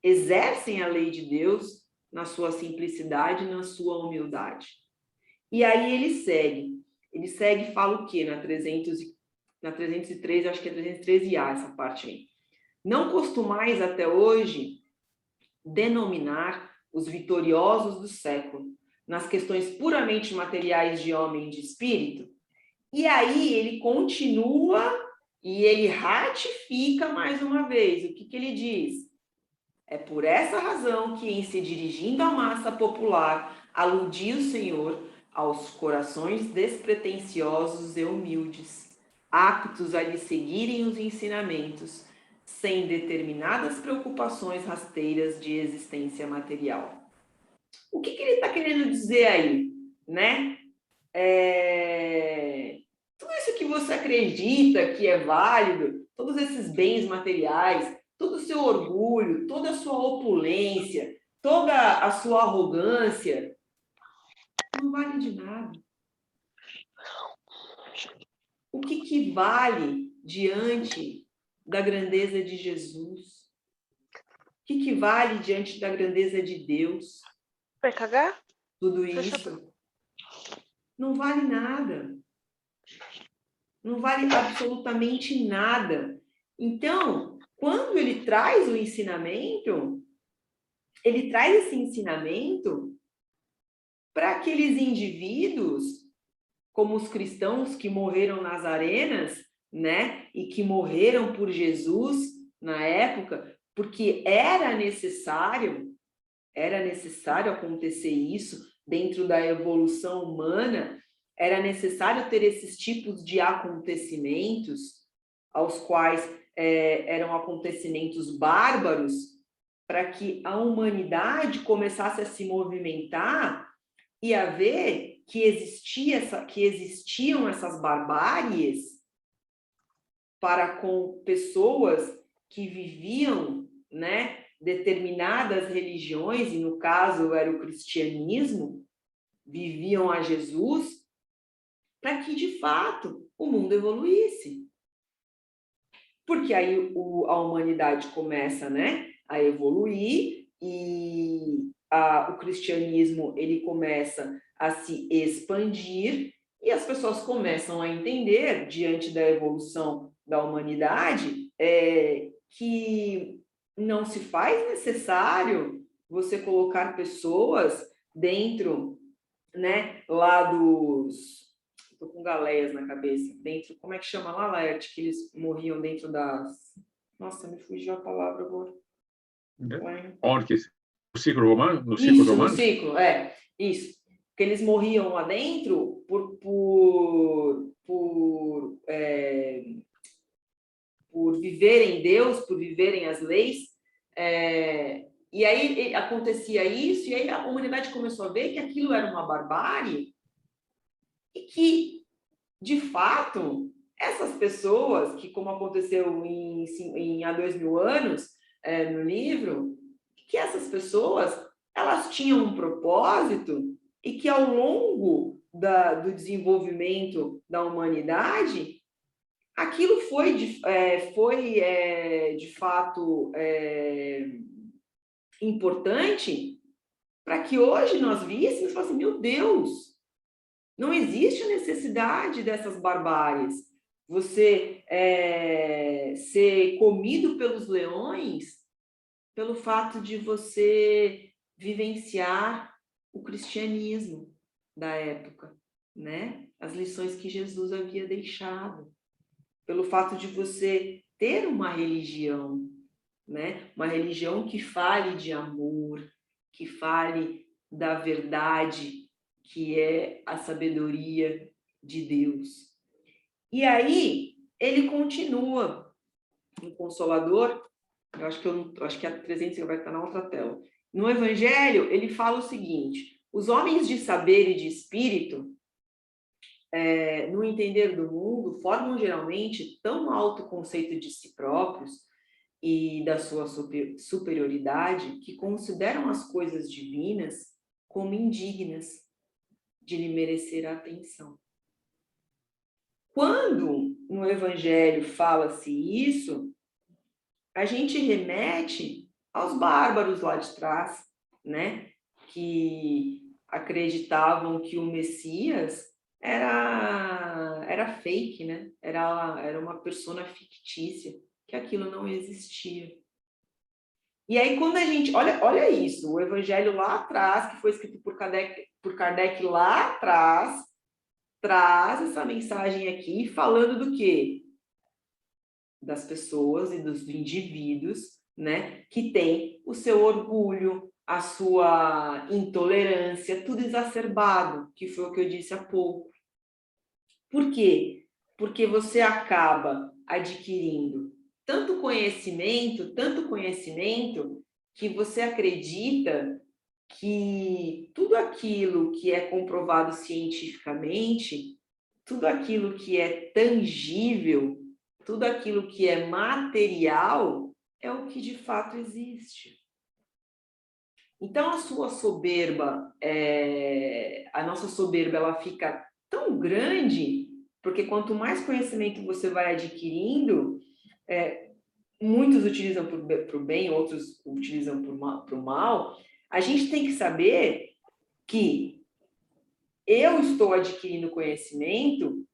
exercem a lei de Deus na sua simplicidade, na sua humildade. E aí ele segue e fala o quê? Na 303, acho que é 313A essa parte aí. Não costumais até hoje denominar os vitoriosos do século nas questões puramente materiais de homem e de espírito? E aí ele continua e ele ratifica mais uma vez. O que ele diz? É por essa razão que, em se dirigindo à massa popular, aludia o Senhor aos corações despretensiosos e humildes, aptos a lhe seguirem os ensinamentos, sem determinadas preocupações rasteiras de existência material. O que ele está querendo dizer aí, né? Tudo isso que você acredita que é válido, todos esses bens materiais, todo o seu orgulho, toda a sua opulência, toda a sua arrogância, não vale de nada. O que vale diante da grandeza de Jesus? O que vale diante da grandeza de Deus? Vai cagar? Tudo isso não vale nada. Não vale absolutamente nada. Então, quando ele traz o ensinamento, ele traz esse ensinamento para aqueles indivíduos, como os cristãos que morreram nas arenas, né? E que morreram por Jesus na época, porque era necessário acontecer isso dentro da evolução humana, era necessário ter esses tipos de acontecimentos, aos quais eram acontecimentos bárbaros, para que a humanidade começasse a se movimentar e a ver que existiam essas barbáries para com pessoas que viviam, né, determinadas religiões, e no caso era o cristianismo, viviam a Jesus, para que, de fato, o mundo evoluísse. Porque aí a humanidade começa, né, a evoluir e o cristianismo ele começa a se expandir e as pessoas começam a entender, diante da evolução da humanidade, que não se faz necessário você colocar pessoas dentro, né, lá dos... Estou com galeias na cabeça. Dentro, como é que chama lá, Laerte, que eles morriam dentro das... Nossa, me fugiu a palavra agora. Onde? No ciclo romano? No ciclo romano? No ciclo, isso. Que eles morriam lá dentro por viverem Deus, por viverem as leis. E aí acontecia isso, e aí a humanidade começou a ver que aquilo era uma barbárie e que, de fato, essas pessoas, que como aconteceu há 2000 anos no livro, que essas pessoas elas tinham um propósito e que ao longo do desenvolvimento da humanidade, aquilo foi de fato importante para que hoje nós víssemos e fôssemos, meu Deus, não existe a necessidade dessas barbáries. Você ser comido pelos leões pelo fato de você vivenciar o cristianismo da época, né? As lições que Jesus havia deixado, pelo fato de você ter uma religião, né? Uma religião que fale de amor, que fale da verdade, que é a sabedoria de Deus. E aí, ele continua no Consolador, acho que a 300 vai estar na outra tela. No Evangelho, ele fala o seguinte: os homens de saber e de espírito, no entender do mundo, formam geralmente tão alto conceito de si próprios e da sua superioridade que consideram as coisas divinas como indignas de lhe merecer a atenção. Quando no Evangelho fala-se isso, a gente remete aos bárbaros lá de trás, né? Que acreditavam que o Messias era fake, né? Era uma persona fictícia, que aquilo não existia. E aí, quando a gente... Olha isso, o Evangelho lá atrás, que foi escrito por Kardec lá atrás, traz essa mensagem aqui, falando do quê? Das pessoas e dos indivíduos, né, que tem o seu orgulho, a sua intolerância, tudo exacerbado, que foi o que eu disse há pouco. Por quê? Porque você acaba adquirindo tanto conhecimento, que você acredita que tudo aquilo que é comprovado cientificamente, tudo aquilo que é tangível, tudo aquilo que é material é o que de fato existe. Então, a sua soberba, a nossa soberba, ela fica tão grande, porque quanto mais conhecimento você vai adquirindo, muitos utilizam para o bem, outros utilizam para o mal, a gente tem que saber que eu estou adquirindo conhecimento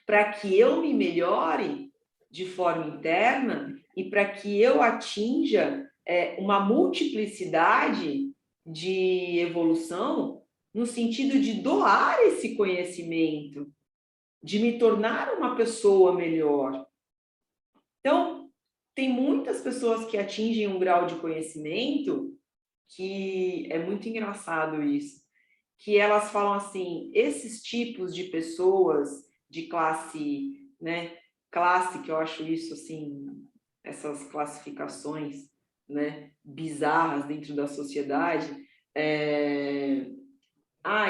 para que eu me melhore de forma interna e para que eu atinja uma multiplicidade de evolução no sentido de doar esse conhecimento, de me tornar uma pessoa melhor. Então, tem muitas pessoas que atingem um grau de conhecimento que é muito engraçado isso, que elas falam assim, esses tipos de pessoas de classe, né, classe, que eu acho isso assim, essas classificações, né, bizarras dentro da sociedade,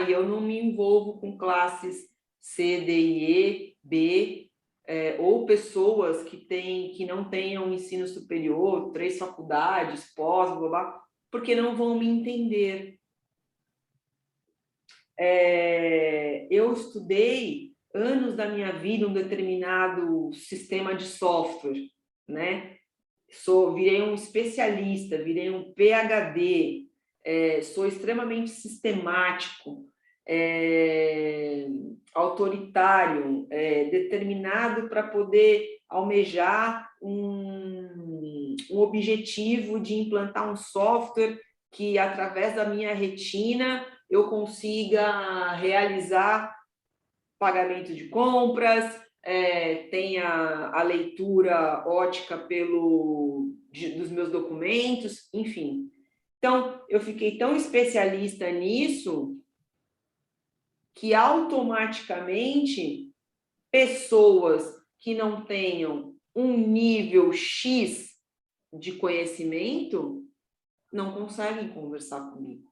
eu não me envolvo com classes C, D e E, B, ou pessoas que não tenham ensino superior, 3 faculdades, pós, blá, blá, porque não vão me entender. Eu estudei anos da minha vida um determinado sistema de software, né? Virei um especialista, virei um PhD, sou extremamente sistemático, autoritário, determinado para poder almejar um objetivo de implantar um software que, através da minha retina, eu consiga realizar pagamento de compras, tenha a leitura ótica dos meus documentos, enfim. Então, eu fiquei tão especialista nisso que, automaticamente, pessoas que não tenham um nível X de conhecimento não conseguem conversar comigo.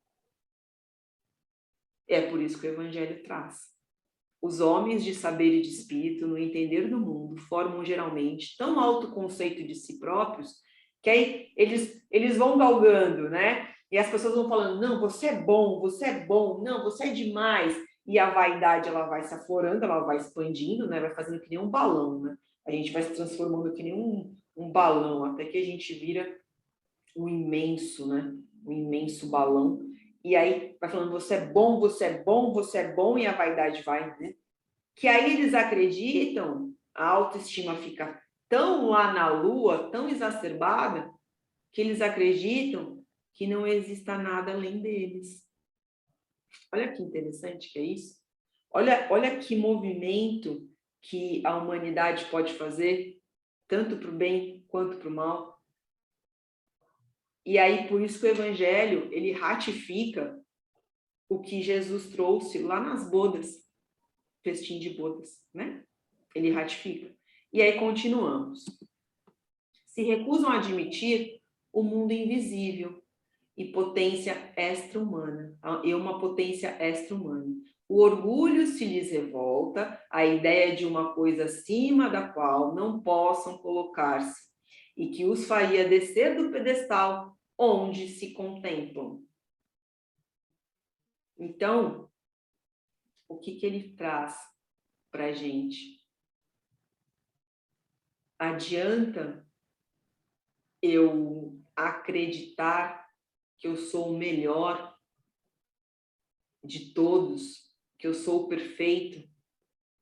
É por isso que o Evangelho traz. Os homens de saber e de espírito, no entender do mundo, formam geralmente tão alto conceito de si próprios que aí eles vão galgando, né? E as pessoas vão falando, não, você é bom, não, você é demais. e a vaidade ela vai se aflorando, ela vai expandindo, né? Vai fazendo que nem um balão, né? A gente vai se transformando que nem um balão, até que a gente vira um imenso, né? Um imenso balão. E aí vai falando, você é bom, você é bom, você é bom, e a vaidade vai, né? Que aí eles acreditam, a autoestima fica tão lá na lua, tão exacerbada, que eles acreditam que não exista nada além deles. Olha que interessante que é isso. Olha que movimento que a humanidade pode fazer, tanto para o bem quanto para o mal. E aí, por isso que o Evangelho, ele ratifica o que Jesus trouxe lá nas bodas, festim de bodas, né? Ele ratifica. E aí continuamos. Se recusam a admitir o mundo invisível e potência extra-humana, e uma potência extra-humana. O orgulho se lhes revolta, a ideia de uma coisa acima da qual não possam colocar-se, e que os faria descer do pedestal onde se contemplam. Então, o que ele traz para a gente? Adianta eu acreditar que eu sou o melhor de todos, que eu sou o perfeito,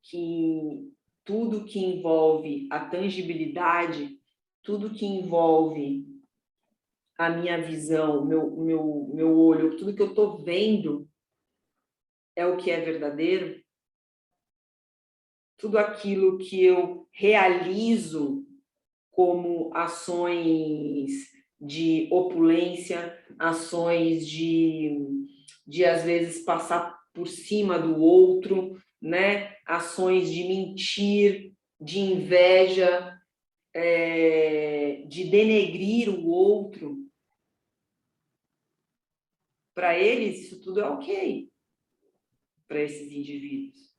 que tudo que envolve a tangibilidade, tudo que envolve a minha visão, meu olho, tudo que eu estou vendo é o que é verdadeiro? Tudo aquilo que eu realizo como ações de opulência, ações de às vezes passar por cima do outro, né? Ações de mentir, de inveja, de denegrir o outro. Para eles, isso tudo é ok, para esses indivíduos.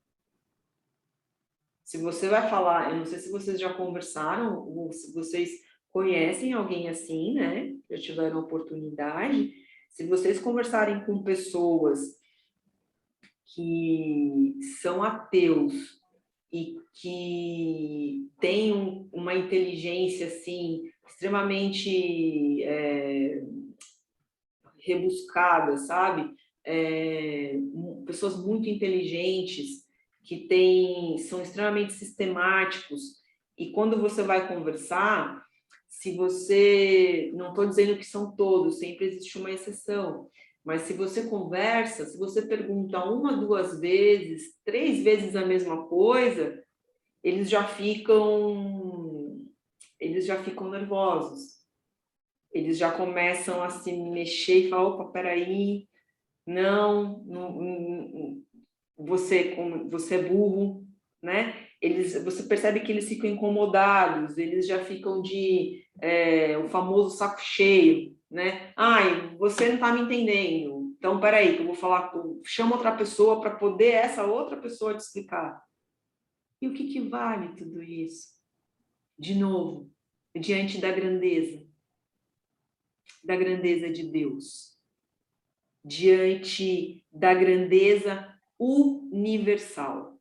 Se você vai falar, eu não sei se vocês já conversaram, ou se vocês conhecem alguém assim, né? Já tiveram oportunidade. Se vocês conversarem com pessoas que são ateus e que têm uma inteligência assim extremamente rebuscada, sabe? Pessoas muito inteligentes que são extremamente sistemáticos, e quando você vai conversar, se você, não estou dizendo que são todos, sempre existe uma exceção, mas se você conversa, se você pergunta 1, 2 vezes, 3 vezes a mesma coisa, eles já ficam nervosos. Eles já começam a se mexer e falar, opa, peraí, não, você é burro, né? Você percebe que eles ficam incomodados, eles já ficam o famoso saco cheio, né? Ai, você não está me entendendo, então peraí, que eu vou falar, chama outra pessoa para poder essa outra pessoa te explicar. E o que vale tudo isso? De novo, diante da grandeza de Deus, diante da grandeza universal.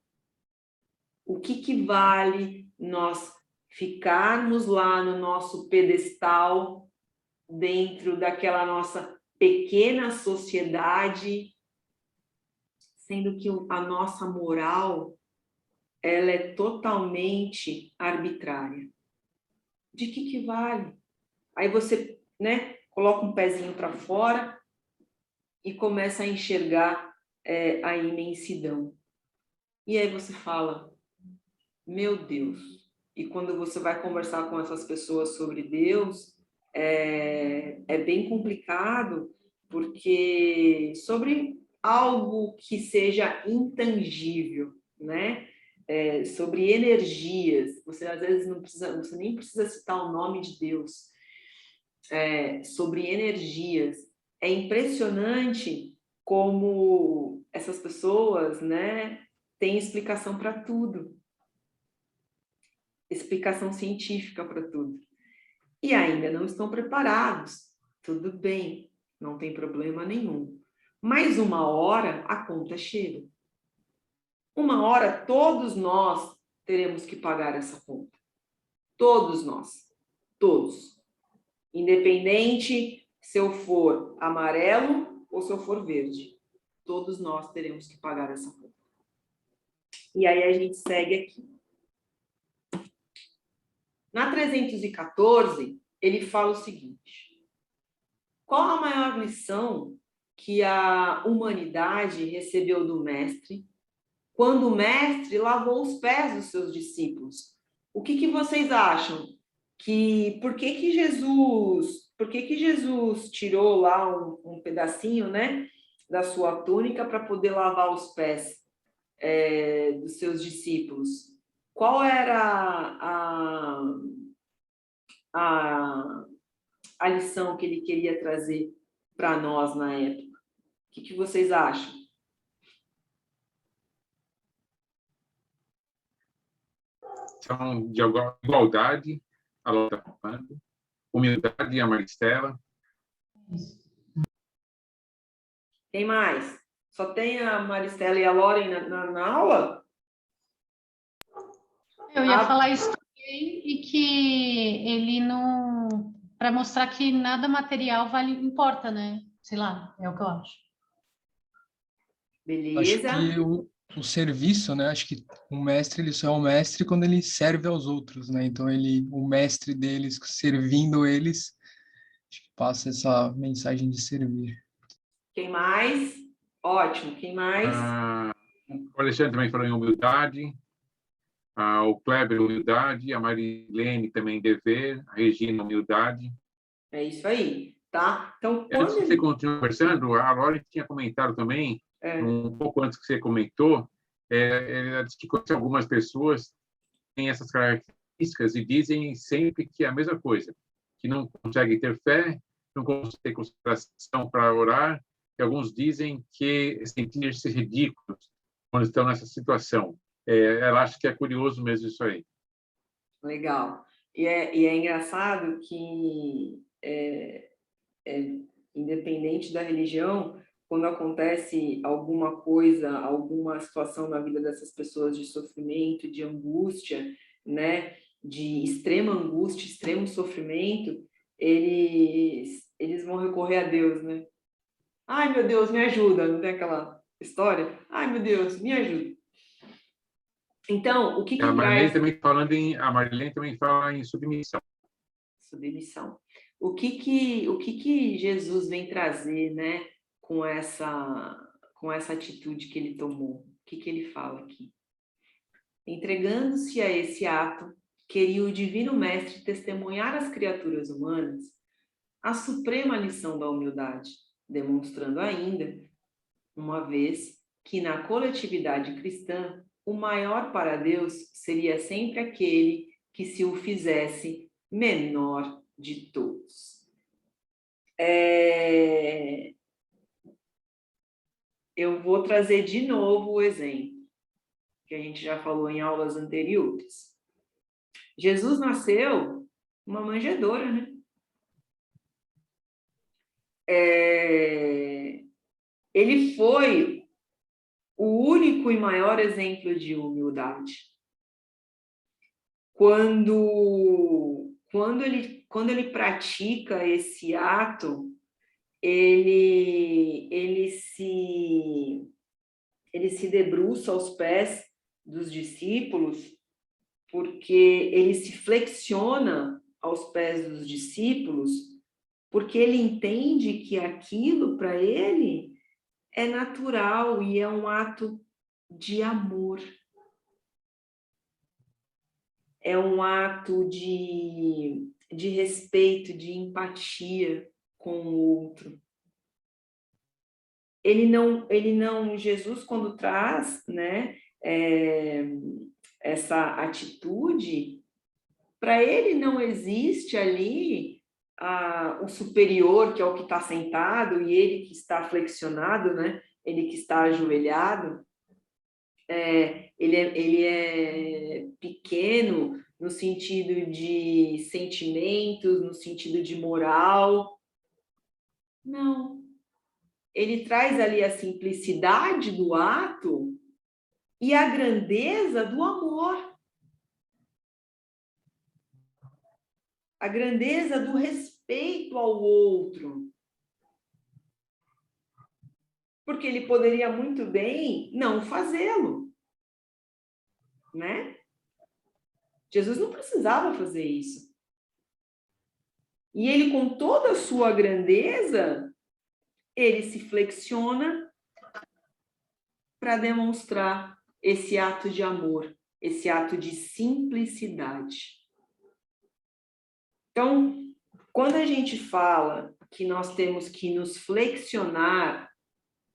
O que vale nós ficarmos lá no nosso pedestal, dentro daquela nossa pequena sociedade, sendo que a nossa moral ela é totalmente arbitrária? De que vale? Aí você, né, coloca um pezinho para fora e começa a enxergar a imensidão. E aí você fala, meu Deus. E quando você vai conversar com essas pessoas sobre Deus, é bem complicado, porque sobre algo que seja intangível, né? Sobre energias, você às vezes você nem precisa citar o nome de Deus, sobre energias. É impressionante como essas pessoas, né, têm explicação para tudo, explicação científica para tudo, e ainda não estão preparados. Tudo bem, não tem problema nenhum. Mas uma hora a conta chega. uma hora todos nós teremos que pagar essa conta. Todos nós. Todos. Independente se eu for amarelo ou se eu for verde. Todos nós teremos que pagar essa conta. E aí a gente segue aqui. Na 314, ele fala o seguinte: qual a maior lição que a humanidade recebeu do Mestre quando o Mestre lavou os pés dos seus discípulos? O que vocês acham? Por que Jesus tirou lá um pedacinho, né, da sua túnica para poder lavar os pés dos seus discípulos? Qual era a lição que ele queria trazer para nós na época? O que vocês acham? São de igualdade, a Laura está falando, humildade, a Maristela. Quem mais? Só tem a Maristela e a Lauren na aula? Eu ia falar isso também, e que ele não... Para mostrar que nada material importa, né? Sei lá, é o que eu acho. Beleza. Acho que o serviço, né? Acho que o mestre, ele só é um mestre quando ele serve aos outros, né? Então, o mestre deles, servindo eles, acho que passa essa mensagem de servir. Quem mais? Ótimo. Quem mais? O Alexandre também falou em humildade. O Kleber, humildade. A Marilene também, dever. A Regina, humildade. É isso aí, tá? Então, antes de você continuar conversando, a Laura tinha comentado também, um pouco antes que você comentou, ela disse que algumas pessoas têm essas características e dizem sempre que é a mesma coisa, que não conseguem ter fé, não conseguem ter consideração para orar, e alguns dizem que sentir-se ridículos quando estão nessa situação. Ela acha que é curioso mesmo isso aí. Legal. E é engraçado que, independente da religião, quando acontece alguma coisa, alguma situação na vida dessas pessoas de sofrimento, de angústia, né, de extrema angústia, extremo sofrimento, eles vão recorrer a Deus, né? Ai, meu Deus, me ajuda, não tem aquela história? Ai, meu Deus, me ajuda. Então, o que a Marilene traz... A Marilene também fala em submissão. Submissão. O que Jesus vem trazer, né, com essa atitude que ele tomou? O que ele fala aqui? Entregando-se a esse ato, queria o Divino Mestre testemunhar às criaturas humanas a suprema lição da humildade, demonstrando ainda, uma vez, que na coletividade cristã, o maior para Deus seria sempre aquele que se o fizesse menor de todos. Eu vou trazer de novo o exemplo que a gente já falou em aulas anteriores. Jesus nasceu uma manjedoura, né? Ele foi o único e maior exemplo de humildade. Quando ele pratica esse ato, ele se debruça aos pés dos discípulos, porque ele se flexiona aos pés dos discípulos, porque ele entende que aquilo para ele é natural e é um ato de amor. É um ato de respeito, de empatia com o outro. Jesus, quando traz, né, essa atitude, para ele não existe ali o superior, que é o que está sentado, e ele que está flexionado, né, ele que está ajoelhado. Ele é pequeno no sentido de sentimentos, no sentido de moral. Não. Ele traz ali a simplicidade do ato e a grandeza do amor. A grandeza do respeito ao outro. Porque ele poderia muito bem não fazê-lo, né? Jesus não precisava fazer isso. E ele, com toda a sua grandeza, ele se flexiona para demonstrar esse ato de amor, esse ato de simplicidade. Então, quando a gente fala que nós temos que nos flexionar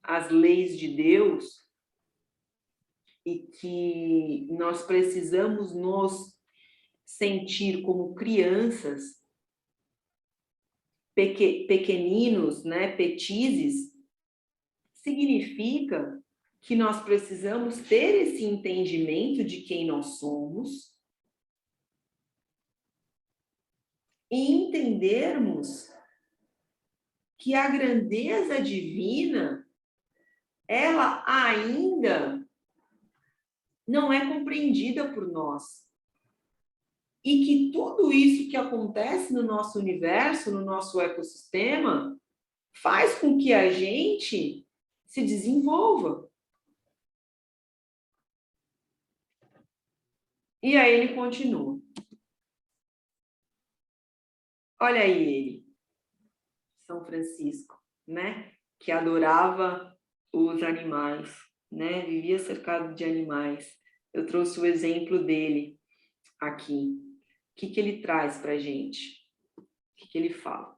às leis de Deus e que nós precisamos nos sentir como crianças, pequeninos, né, petizes, significa que nós precisamos ter esse entendimento de quem nós somos e entendermos que a grandeza divina, ela ainda não é compreendida por nós. E que tudo isso que acontece no nosso universo, no nosso ecossistema, faz com que a gente se desenvolva. E aí ele continua. Olha aí ele, São Francisco, né? Que adorava os animais, né? Vivia cercado de animais. Eu trouxe o exemplo dele aqui. O que ele traz para a gente? O que ele fala?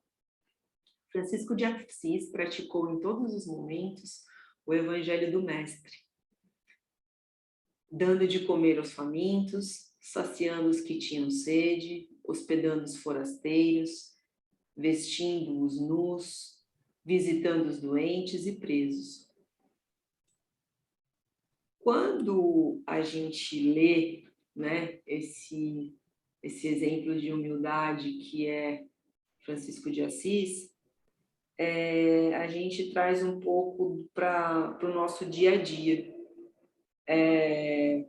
Francisco de Assis praticou em todos os momentos o evangelho do Mestre, dando de comer aos famintos, saciando os que tinham sede, hospedando os forasteiros, vestindo os nus, visitando os doentes e presos. Quando a gente lê, né, esse exemplo de humildade que é Francisco de Assis, a gente traz um pouco para o nosso dia a dia.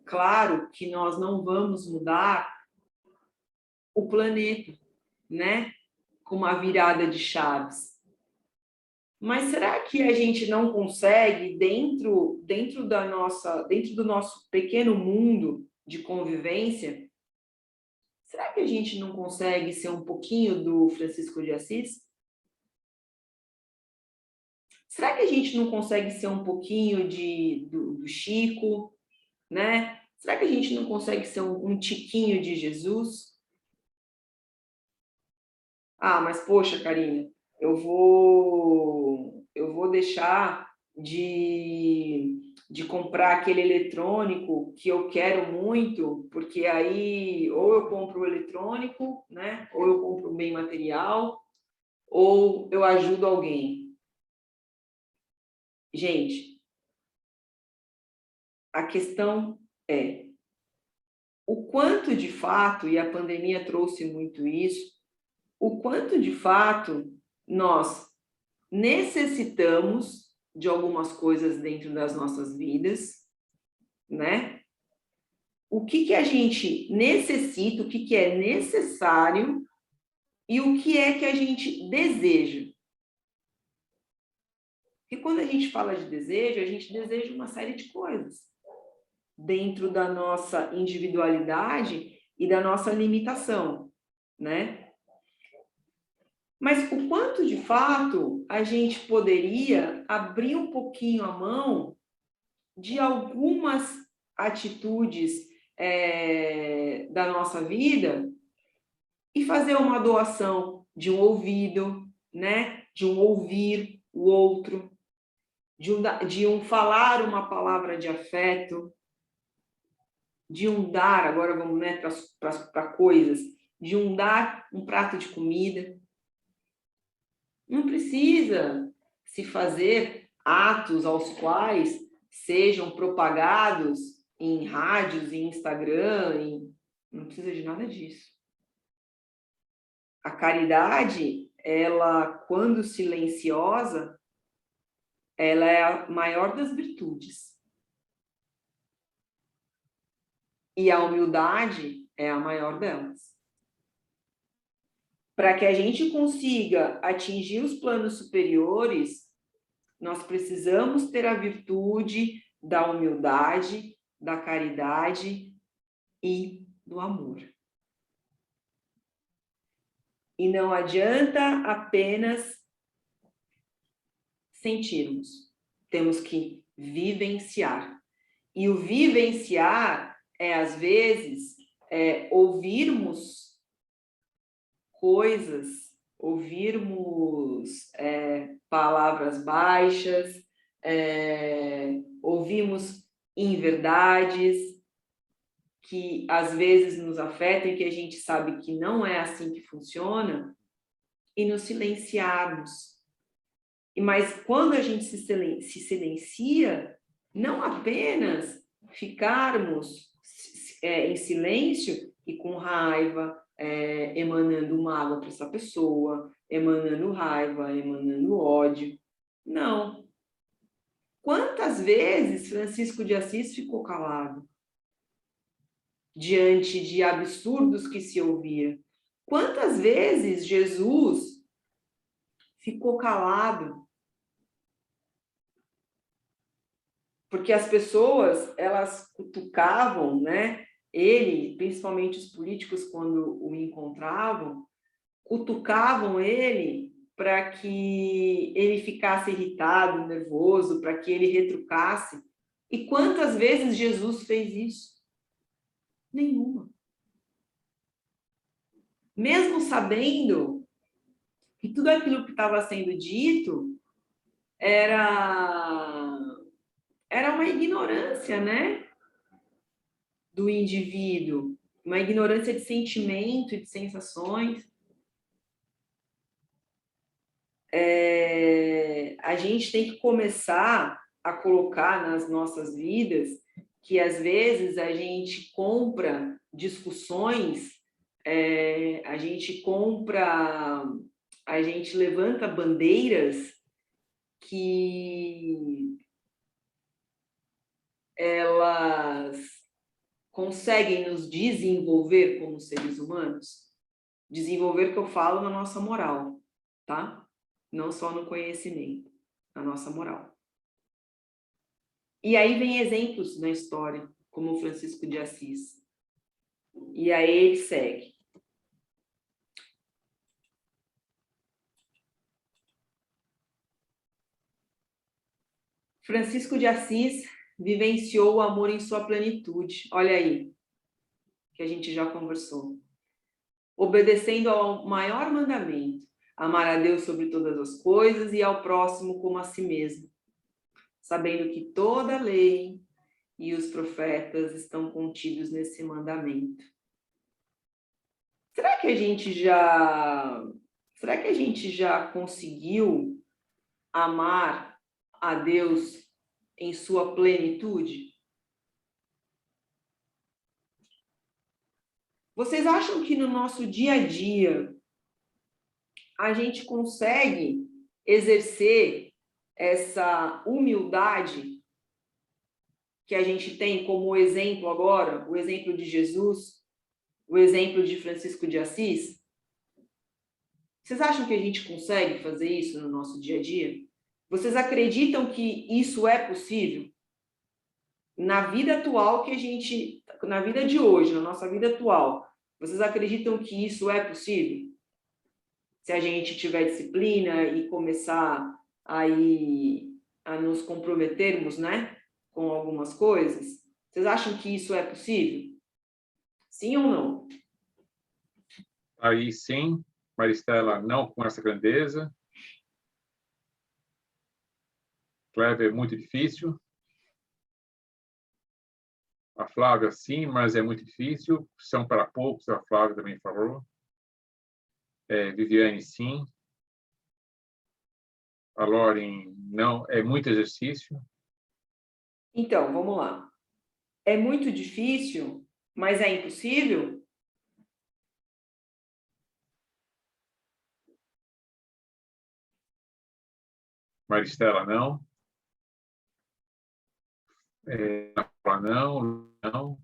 Claro que nós não vamos mudar o planeta, né, com uma virada de chaves. Mas será que a gente não consegue, dentro do nosso pequeno mundo de convivência, será que a gente não consegue ser um pouquinho do Francisco de Assis? Será que a gente não consegue ser um pouquinho do Chico, né? Será que a gente não consegue ser um tiquinho de Jesus? Ah, mas poxa, Karina, eu vou deixar de comprar aquele eletrônico que eu quero muito, porque aí ou eu compro o eletrônico, né? Ou eu compro um bem material, ou eu ajudo alguém. Gente, a questão é o quanto de fato, e a pandemia trouxe muito isso, o quanto de fato nós necessitamos de algumas coisas dentro das nossas vidas, né? O que a gente necessita, o que é necessário e o que é que a gente deseja. Porque quando a gente fala de desejo, a gente deseja uma série de coisas dentro da nossa individualidade e da nossa limitação, né? Mas o quanto, de fato, a gente poderia abrir um pouquinho a mão de algumas atitudes da nossa vida e fazer uma doação de um ouvido, né? De um ouvir o outro, de um falar uma palavra de afeto, de um dar, agora vamos, né, para coisas, de um dar um prato de comida. Não precisa se fazer atos aos quais sejam propagados em rádios, em Instagram, não precisa de nada disso. A caridade, ela, quando silenciosa, ela é a maior das virtudes. E a humildade é a maior delas. Para que a gente consiga atingir os planos superiores, nós precisamos ter a virtude da humildade, da caridade e do amor. E não adianta apenas sentirmos, temos que vivenciar. E o vivenciar é, às vezes, ouvirmos coisas, ouvirmos palavras baixas, ouvimos inverdades que às vezes nos afetam e que a gente sabe que não é assim que funciona, e nos silenciarmos. Mas quando a gente se silencia, não apenas ficarmos em silêncio e com raiva, emanando mágoa para essa pessoa, emanando raiva, emanando ódio. Não. Quantas vezes Francisco de Assis ficou calado diante de absurdos que se ouvia? Quantas vezes Jesus ficou calado? Porque as pessoas, elas cutucavam, né? Ele, principalmente os políticos, quando o encontravam, cutucavam ele para que ele ficasse irritado, nervoso, para que ele retrucasse. E quantas vezes Jesus fez isso? Nenhuma. Mesmo sabendo que tudo aquilo que estava sendo dito era uma ignorância, né? Do indivíduo, uma ignorância de sentimento e de sensações. A gente tem que começar a colocar nas nossas vidas que, às vezes, a gente compra discussões, a gente levanta bandeiras que elas conseguem nos desenvolver como seres humanos. Desenvolver, que eu falo, na nossa moral, tá? Não só no conhecimento, na nossa moral. E aí vem exemplos na história, como Francisco de Assis. E aí ele segue. Francisco de Assis vivenciou o amor em sua plenitude. Olha aí, que a gente já conversou. Obedecendo ao maior mandamento, amar a Deus sobre todas as coisas e ao próximo como a si mesmo, sabendo que toda a lei e os profetas estão contidos nesse mandamento. Será que a gente já conseguiu amar a Deus em sua plenitude? Vocês acham que no nosso dia a dia a gente consegue exercer essa humildade que a gente tem como exemplo agora, o exemplo de Jesus, o exemplo de Francisco de Assis? Vocês acham que a gente consegue fazer isso no nosso dia a dia? Vocês acreditam que isso é possível? Na vida atual na vida de hoje, na nossa vida atual, vocês acreditam que isso é possível? Se a gente tiver disciplina e começar aí a nos comprometermos, né, com algumas coisas, vocês acham que isso é possível? Sim ou não? Aí sim, Maristela não com essa grandeza. Cléber é muito difícil. A Flávia sim, mas é muito difícil. São para poucos, a Flávia também falou. Viviane sim. A Lauren não, é muito exercício. Então, vamos lá. É muito difícil, mas é impossível? Maristela não. Não.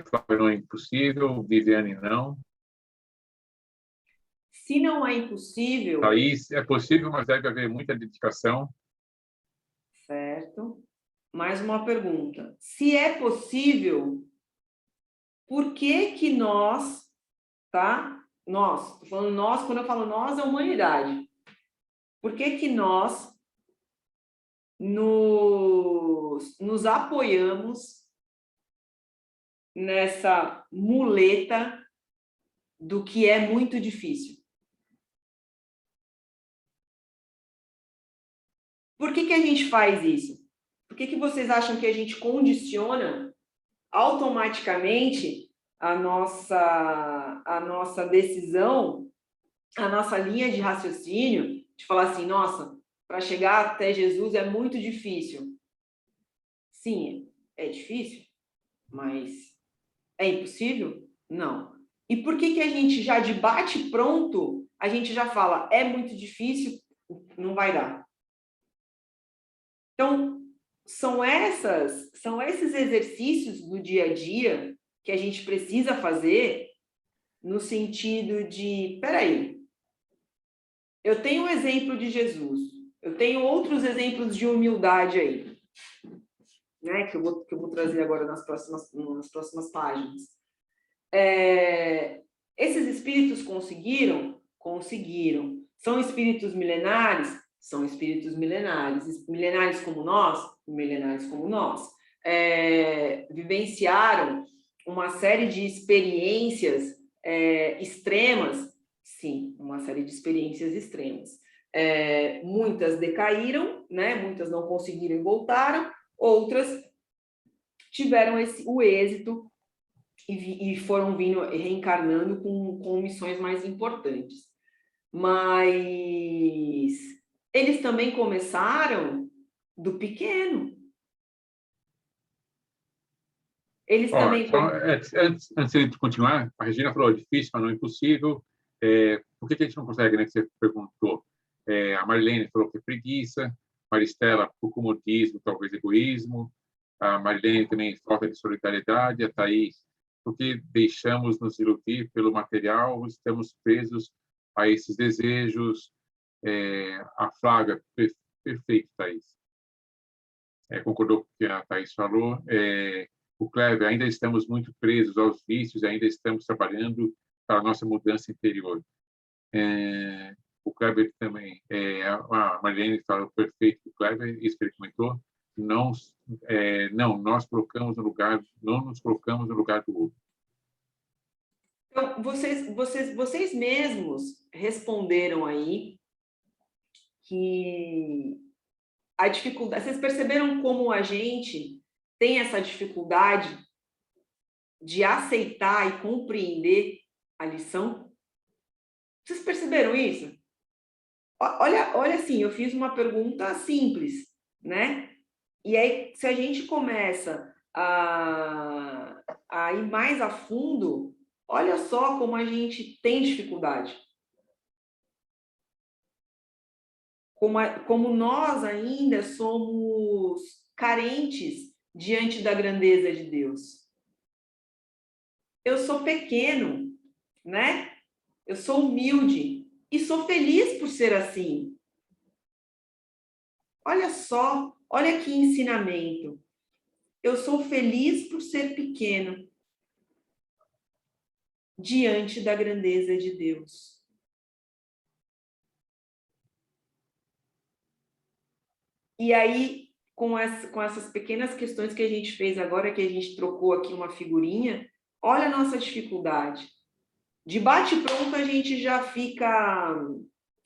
Flávia, não é impossível. Viviane, não. Se não é impossível... Thaís, é possível, mas deve haver muita dedicação. Certo. Mais uma pergunta. Se é possível, por que que nós, tá? Nós, estou falando nós, quando eu falo nós, é a humanidade. Por que que nós nos apoiamos nessa muleta do que é muito difícil? Por que que a gente faz isso? Por que que vocês acham que a gente condiciona automaticamente a nossa decisão, a nossa linha de raciocínio, de falar assim, nossa, para chegar até Jesus é muito difícil. Sim, é difícil, mas é impossível? Não. E por que que a gente já de bate pronto, a gente já fala, é muito difícil, não vai dar? Então, são esses exercícios do dia a dia que a gente precisa fazer no sentido de, peraí, eu tenho um exemplo de Jesus, eu tenho outros exemplos de humildade aí, né, que eu vou trazer agora nas próximas páginas. Esses espíritos conseguiram? Conseguiram. São espíritos milenares? São espíritos milenares. Milenares como nós? Milenares como nós. Vivenciaram uma série de experiências extremas? Sim, uma série de experiências extremas. Muitas decaíram, né? Muitas não conseguiram e voltaram, outras tiveram o êxito e foram vindo reencarnando com missões mais importantes. Mas eles também começaram do pequeno. Eles também... Antes de continuar, a Regina falou difícil, mas não impossível. Por que a gente não consegue, né, que você perguntou? A Marlene falou que é preguiça, Maristela, por comodismo, talvez egoísmo, a Marlene também falta de solidariedade, a Thaís, porque deixamos nos iludir pelo material, estamos presos a esses desejos. A Flávia, perfeito, Thaís. Concordou com o que a Thaís falou. O Cleber, ainda estamos muito presos aos vícios, ainda estamos trabalhando para a nossa mudança interior. O Kleber também, a Marlene falou perfeito do Kleber, isso que ele comentou, não nos colocamos no lugar do outro. Então, vocês mesmos responderam aí que a dificuldade... Vocês perceberam como a gente tem essa dificuldade de aceitar e compreender a lição? Vocês perceberam isso? Olha assim, eu fiz uma pergunta simples, né? E aí, se a gente começa a ir mais a fundo, olha só como a gente tem dificuldade. Como nós ainda somos carentes diante da grandeza de Deus. Eu sou pequeno, né? Eu sou humilde e sou feliz por ser assim. Olha só, olha que ensinamento. Eu sou feliz por ser pequeno diante da grandeza de Deus. E aí, com essas pequenas questões que a gente fez agora, que a gente trocou aqui uma figurinha, olha a nossa dificuldade. De bate-pronto, a gente já fica...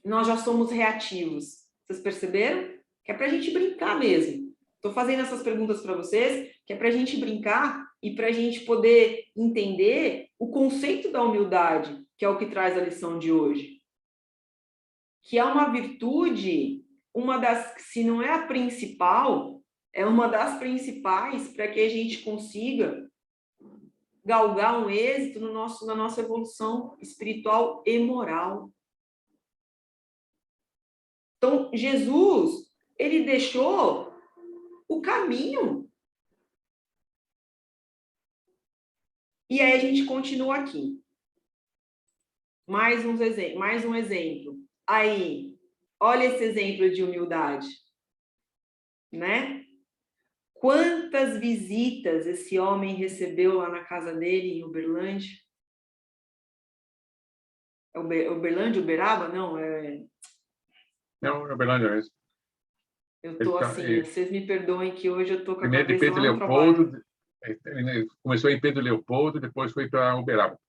Nós já somos reativos. Vocês perceberam? Que é para a gente brincar mesmo. Estou fazendo essas perguntas para vocês, que é para a gente brincar e para a gente poder entender o conceito da humildade, que é o que traz a lição de hoje. Que é uma virtude, se não é a principal, é uma das principais para que a gente consiga galgar um êxito na nossa evolução espiritual e moral. Então, Jesus, ele deixou o caminho. E aí a gente continua aqui. Mais um exemplo. Aí, olha esse exemplo de humildade, né? Quantas visitas esse homem recebeu lá na casa dele, em Uberlândia? É Uberlândia, Uberaba? Não, é... Não, é Uberlândia mesmo. Eu tô assim, vocês me perdoem que hoje eu tô com a Primeiro de cabeça Pedro lá no trabalho. Leopoldo, começou em Pedro Leopoldo, depois foi para Uberaba.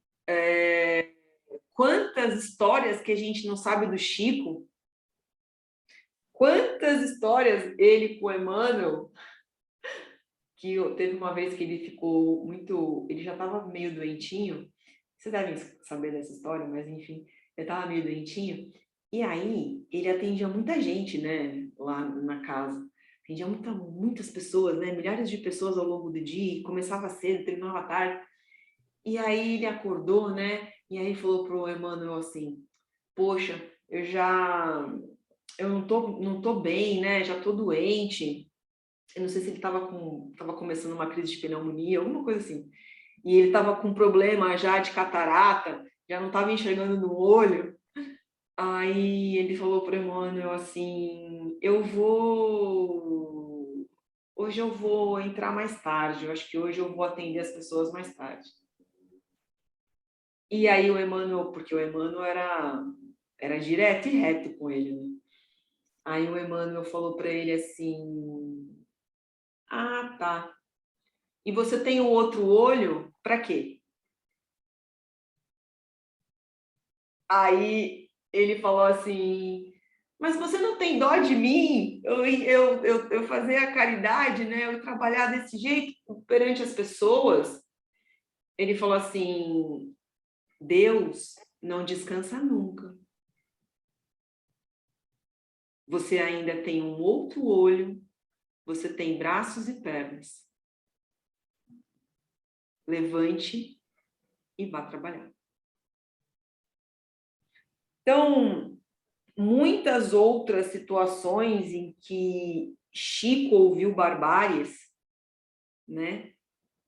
Quantas histórias que a gente não sabe do Chico? Quantas histórias ele com o Emmanuel, que teve uma vez que ele ficou muito... Ele já estava meio doentinho, vocês devem saber dessa história, mas enfim, ele estava meio doentinho, e aí ele atendia muita gente, né, lá na casa. Atendia muitas pessoas, né, milhares de pessoas ao longo do dia, começava cedo, terminava à tarde. E aí ele acordou, né, e aí falou pro Emmanuel assim, poxa, eu não tô bem, né, já tô doente. Eu não sei se ele estava começando uma crise de pneumonia, alguma coisa assim. E ele estava com problema já de catarata, já não estava enxergando no olho. Aí ele falou para o Emmanuel assim, hoje eu vou entrar mais tarde, eu acho que hoje eu vou atender as pessoas mais tarde. E aí o Emmanuel, porque o Emmanuel era direto e reto com ele, né? Aí o Emmanuel falou para ele assim, ah, tá. E você tem o outro olho para quê? Aí ele falou assim, mas você não tem dó de mim? Eu fazer a caridade, né? Eu trabalhar desse jeito perante as pessoas. Ele falou assim, Deus não descansa nunca. Você ainda tem um outro olho, você tem braços e pernas. Levante e vá trabalhar. Então, muitas outras situações em que Chico ouviu barbáries, né?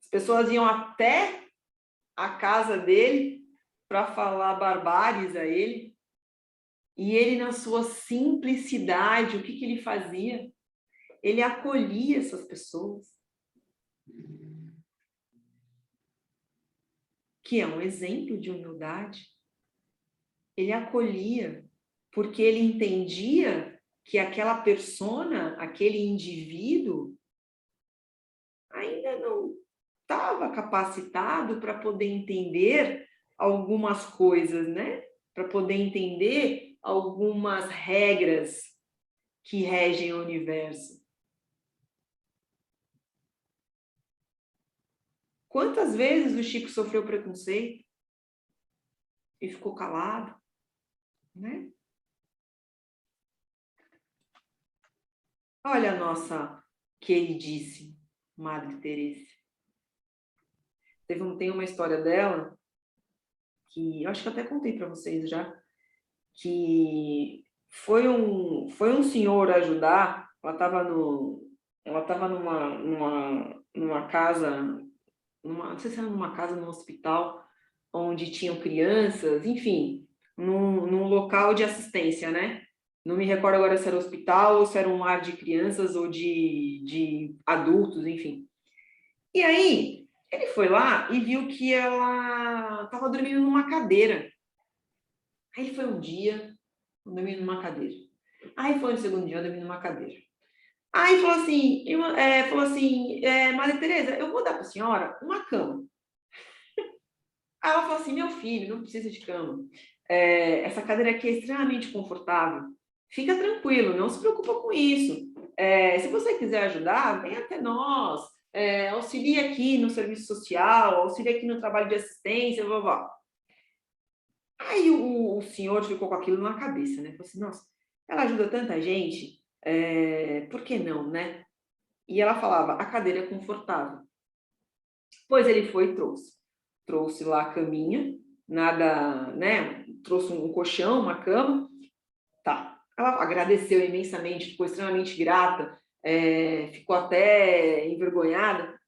As pessoas iam até a casa dele para falar barbáries a ele, e ele, na sua simplicidade, o que ele fazia? Ele acolhia essas pessoas, que é um exemplo de humildade. Ele acolhia, porque ele entendia que aquela persona, aquele indivíduo, ainda não estava capacitado para poder entender algumas coisas, né? Para poder entender algumas regras que regem o universo. Quantas vezes o Chico sofreu preconceito e ficou calado, né? Olha a nossa queridíssima Madre Teresa. Tem uma história dela que eu acho que até contei para vocês já, que foi um senhor ajudar. Ela estava numa casa, não sei se era numa casa, num hospital, onde tinham crianças, enfim, num local de assistência, né? Não me recordo agora se era hospital ou se era um lar de crianças ou de adultos, enfim. E aí, ele foi lá e viu que ela estava dormindo numa cadeira. Aí ele foi um dia, dormindo numa cadeira. Aí foi no segundo dia, dormindo numa cadeira. Aí falou assim, Maria Teresa, eu vou dar para a senhora uma cama. Aí ela falou assim, meu filho, não precisa de cama. Essa cadeira aqui é extremamente confortável. Fica tranquilo, não se preocupa com isso. Se você quiser ajudar, vem até nós. Auxilie aqui no serviço social, auxilie aqui no trabalho de assistência, blá, blá. Aí o senhor ficou com aquilo na cabeça, né? Falou assim, nossa, ela ajuda tanta gente, por que não, né? E ela falava, a cadeira é confortável. Pois ele foi e trouxe lá a caminha, nada, né? Trouxe um colchão, uma cama, tá. Ela agradeceu imensamente, ficou extremamente grata, ficou até envergonhada.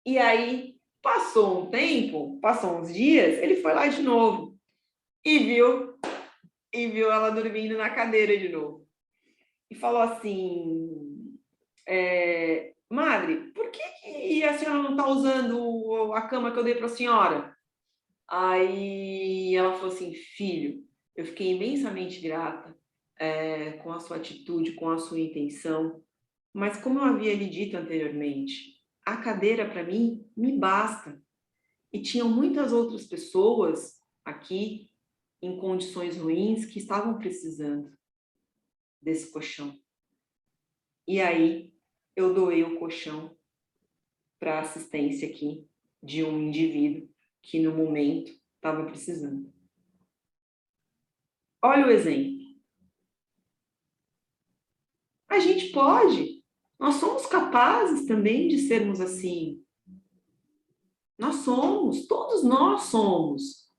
E aí Passou um tempo, passou uns dias, ele foi lá de novo e viu ela dormindo na cadeira de novo. E falou assim, madre, por que a senhora não está usando a cama que eu dei para a senhora? Aí ela falou assim, filho, eu fiquei imensamente grata com a sua atitude, com a sua intenção, mas como eu havia lhe dito anteriormente, a cadeira para mim me basta. E tinham muitas outras pessoas aqui em condições ruins que estavam precisando desse colchão. E aí eu doei o colchão para assistência aqui de um indivíduo que no momento estava precisando. Olha o exemplo. A gente pode, nós somos capazes também de sermos assim. Nós somos, todos nós somos.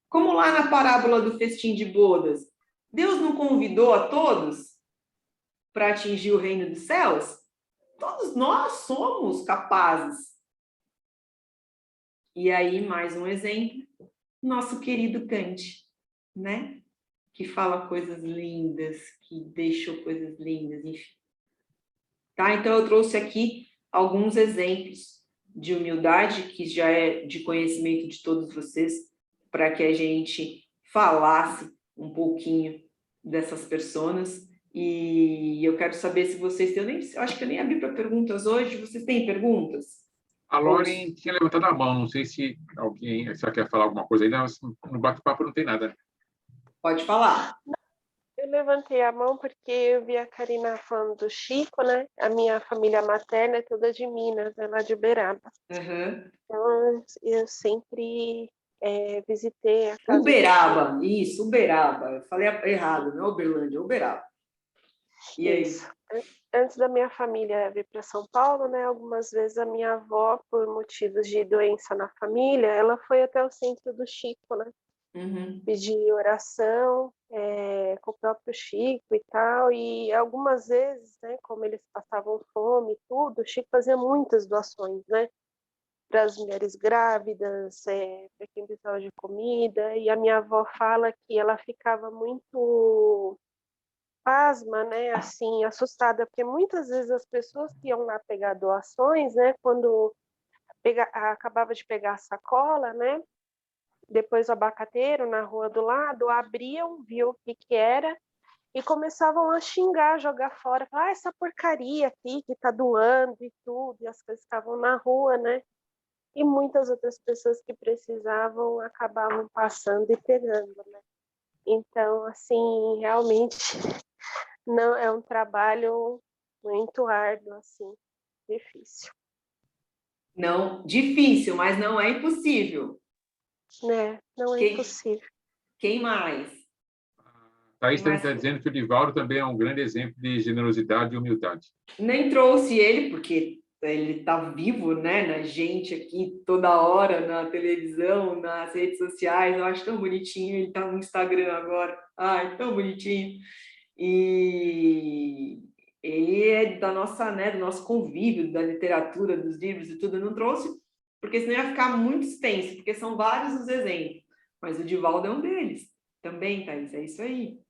Como lá na parábola do festim de bodas, Deus não convidou a todos para atingir o reino dos céus? Todos nós somos capazes. E aí, mais um exemplo, nosso querido Kant, né? Que fala coisas lindas, que deixou coisas lindas, enfim. Tá? Então, eu trouxe aqui alguns exemplos de humildade, que já é de conhecimento de todos vocês, para que a gente falasse um pouquinho dessas pessoas. E eu quero saber se vocês têm... Eu acho que eu nem abri para perguntas hoje. Vocês têm perguntas? A Lauren tinha levantado a mão, não sei se alguém quer falar alguma coisa ainda, mas no bate-papo não tem nada. Pode falar. Eu levantei a mão porque eu vi a Karina falando do Chico, né? A minha família materna é toda de Minas, é lá de Uberaba. Uhum. Então, eu sempre visitei a casa Uberaba, isso, Uberaba. Eu falei errado, não é Uberlândia, é Uberaba. E isso. aí? Antes da minha família vir para São Paulo, né? Algumas vezes a minha avó, por motivos de doença na família, ela foi até o centro do Chico, né? Uhum. Pedir oração com o próprio Chico e tal, e algumas vezes, né, como eles passavam fome e tudo, o Chico fazia muitas doações, né, para as mulheres grávidas, para quem precisava de comida, e a minha avó fala que ela ficava muito pasma, né, assim, assustada, porque muitas vezes as pessoas que iam lá pegar doações, né, quando acabava de pegar a sacola, né, depois o abacateiro na rua do lado, abriam, viam o que era e começavam a xingar, jogar fora, falar, essa porcaria aqui que tá doando e tudo, e as coisas estavam na rua, né? E muitas outras pessoas que precisavam acabavam passando e pegando, né? Então, assim, realmente não é um trabalho muito árduo, assim, difícil. Não, difícil, mas não é impossível. Né? Não é impossível. Quem mais? Thaís também está dizendo que o Divaldo também é um grande exemplo de generosidade e humildade. Nem trouxe ele, porque ele está vivo, né, na gente aqui toda hora, na televisão, nas redes sociais. Eu acho tão bonitinho, ele está no Instagram agora. Ai, tão bonitinho. E ele é da nossa, né, do nosso convívio, da literatura, dos livros e tudo. Eu não trouxe, porque senão ia ficar muito extenso, porque são vários os exemplos. Mas o Divaldo é um deles. Também, Thaís, é isso aí.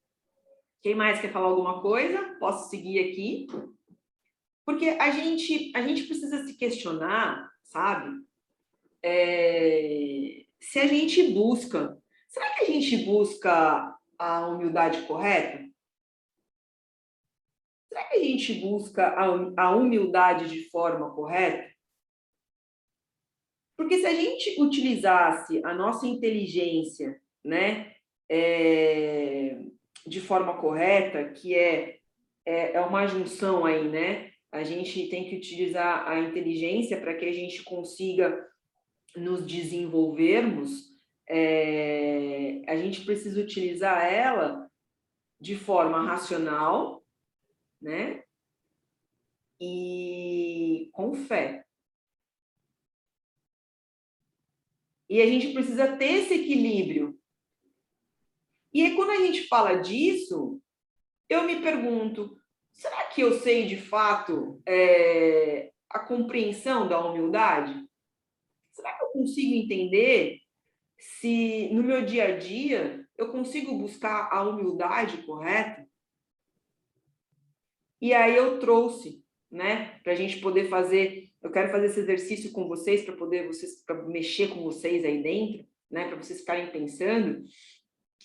Quem mais quer falar alguma coisa? Posso seguir aqui? Porque a gente precisa se questionar, sabe? Se a gente busca... Será que a gente busca a humildade correta? Será que a gente busca a humildade de forma correta? Porque se a gente utilizasse a nossa inteligência, né, de forma correta, que é uma junção aí, né? A gente tem que utilizar a inteligência para que a gente consiga nos desenvolvermos. A gente precisa utilizar ela de forma racional, né? E com fé. E a gente precisa ter esse equilíbrio. E aí, quando a gente fala disso, eu me pergunto, será que eu sei, de fato, a compreensão da humildade? Será que eu consigo entender se no meu dia a dia eu consigo buscar a humildade correta? E aí eu trouxe, né, para a gente poder fazer, eu quero fazer esse exercício com vocês para mexer com vocês aí dentro, né, para vocês ficarem pensando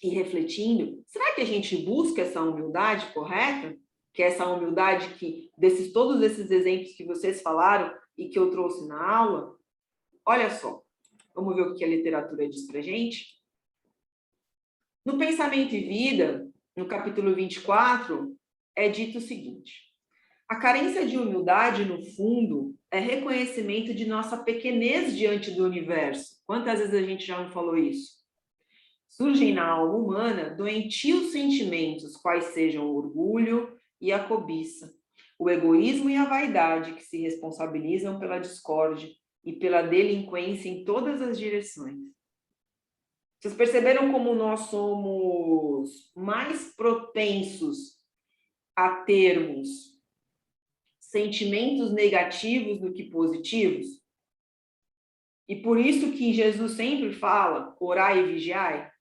e refletindo. Será que a gente busca essa humildade correta? Que é essa humildade que todos esses exemplos que vocês falaram e que eu trouxe na aula. Olha só, vamos ver o que a literatura diz para a gente. No Pensamento e Vida, no capítulo 24, é dito o seguinte: a carência de humildade, no fundo, é reconhecimento de nossa pequenez diante do universo. Quantas vezes a gente já não falou isso? Surgem na alma humana doentios sentimentos, quais sejam o orgulho e a cobiça, o egoísmo e a vaidade, que se responsabilizam pela discórdia e pela delinquência em todas as direções. Vocês perceberam como nós somos mais propensos a termos sentimentos negativos do que positivos? E por isso que Jesus sempre fala, orai e vigiai.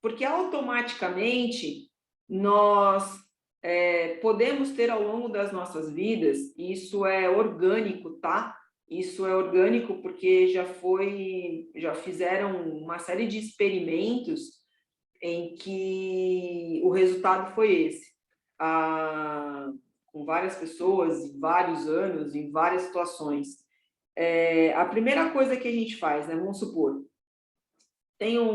Porque automaticamente nós podemos ter ao longo das nossas vidas, e isso é orgânico, tá? Isso é orgânico porque já fizeram uma série de experimentos em que o resultado foi esse. Com várias pessoas, em vários anos, em várias situações. A primeira coisa que a gente faz, né? Vamos supor,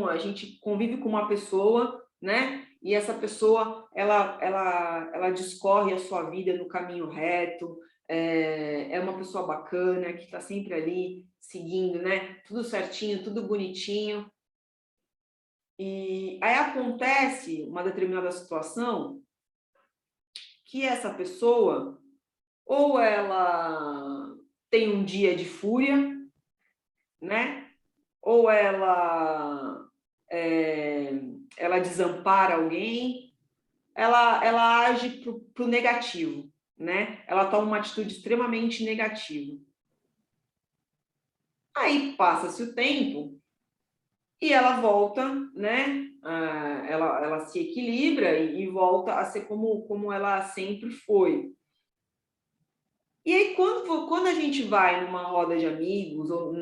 a gente convive com uma pessoa, né? E essa pessoa, ela discorre a sua vida no caminho reto, é uma pessoa bacana, que está sempre ali, seguindo, né? Tudo certinho, tudo bonitinho. E aí acontece uma determinada situação que essa pessoa, ou ela tem um dia de fúria, né? Ou ela desampara alguém, ela age para o negativo, né? Ela toma uma atitude extremamente negativa. Aí passa-se o tempo e ela volta, né? Ela se equilibra e volta a ser como ela sempre foi. E aí, quando a gente vai numa roda de amigos ou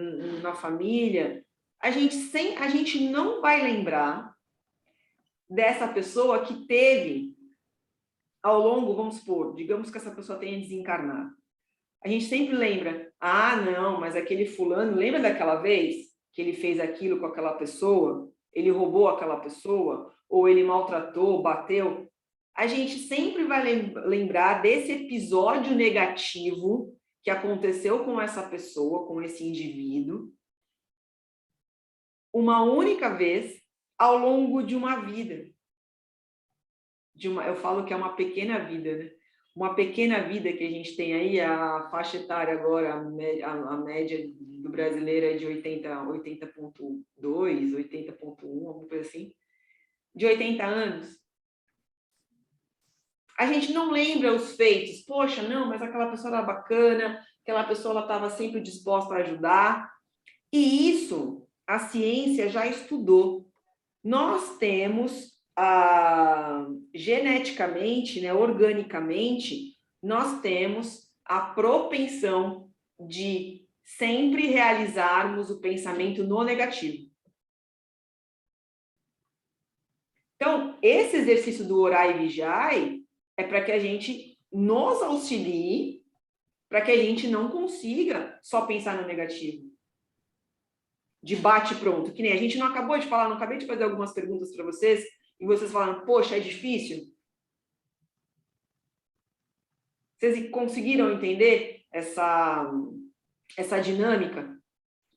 na família, a gente não vai lembrar dessa pessoa que teve, ao longo, vamos supor, digamos que essa pessoa tenha desencarnado. A gente sempre lembra, não, mas aquele fulano, lembra daquela vez que ele fez aquilo com aquela pessoa? Ele roubou aquela pessoa? Ou ele maltratou, bateu? A gente sempre vai lembrar desse episódio negativo que aconteceu com essa pessoa, com esse indivíduo, uma única vez ao longo de uma vida. Eu falo que é uma pequena vida, né? Uma pequena vida que a gente tem aí, a faixa etária agora, a média do brasileiro é de 80,2, 80,1, alguma coisa assim, de 80 anos. A gente não lembra os feitos. Poxa, não, mas aquela pessoa era bacana, aquela pessoa estava sempre disposta a ajudar. E isso a ciência já estudou. Nós temos, geneticamente, né, organicamente, nós temos a propensão de sempre realizarmos o pensamento no negativo. Então, esse exercício do orar e vigiar é para que a gente nos auxilie, para que a gente não consiga só pensar no negativo. De bate pronto, que nem a gente não acabou de falar, não acabei de fazer algumas perguntas para vocês, e vocês falaram, poxa, é difícil? Vocês conseguiram entender essa dinâmica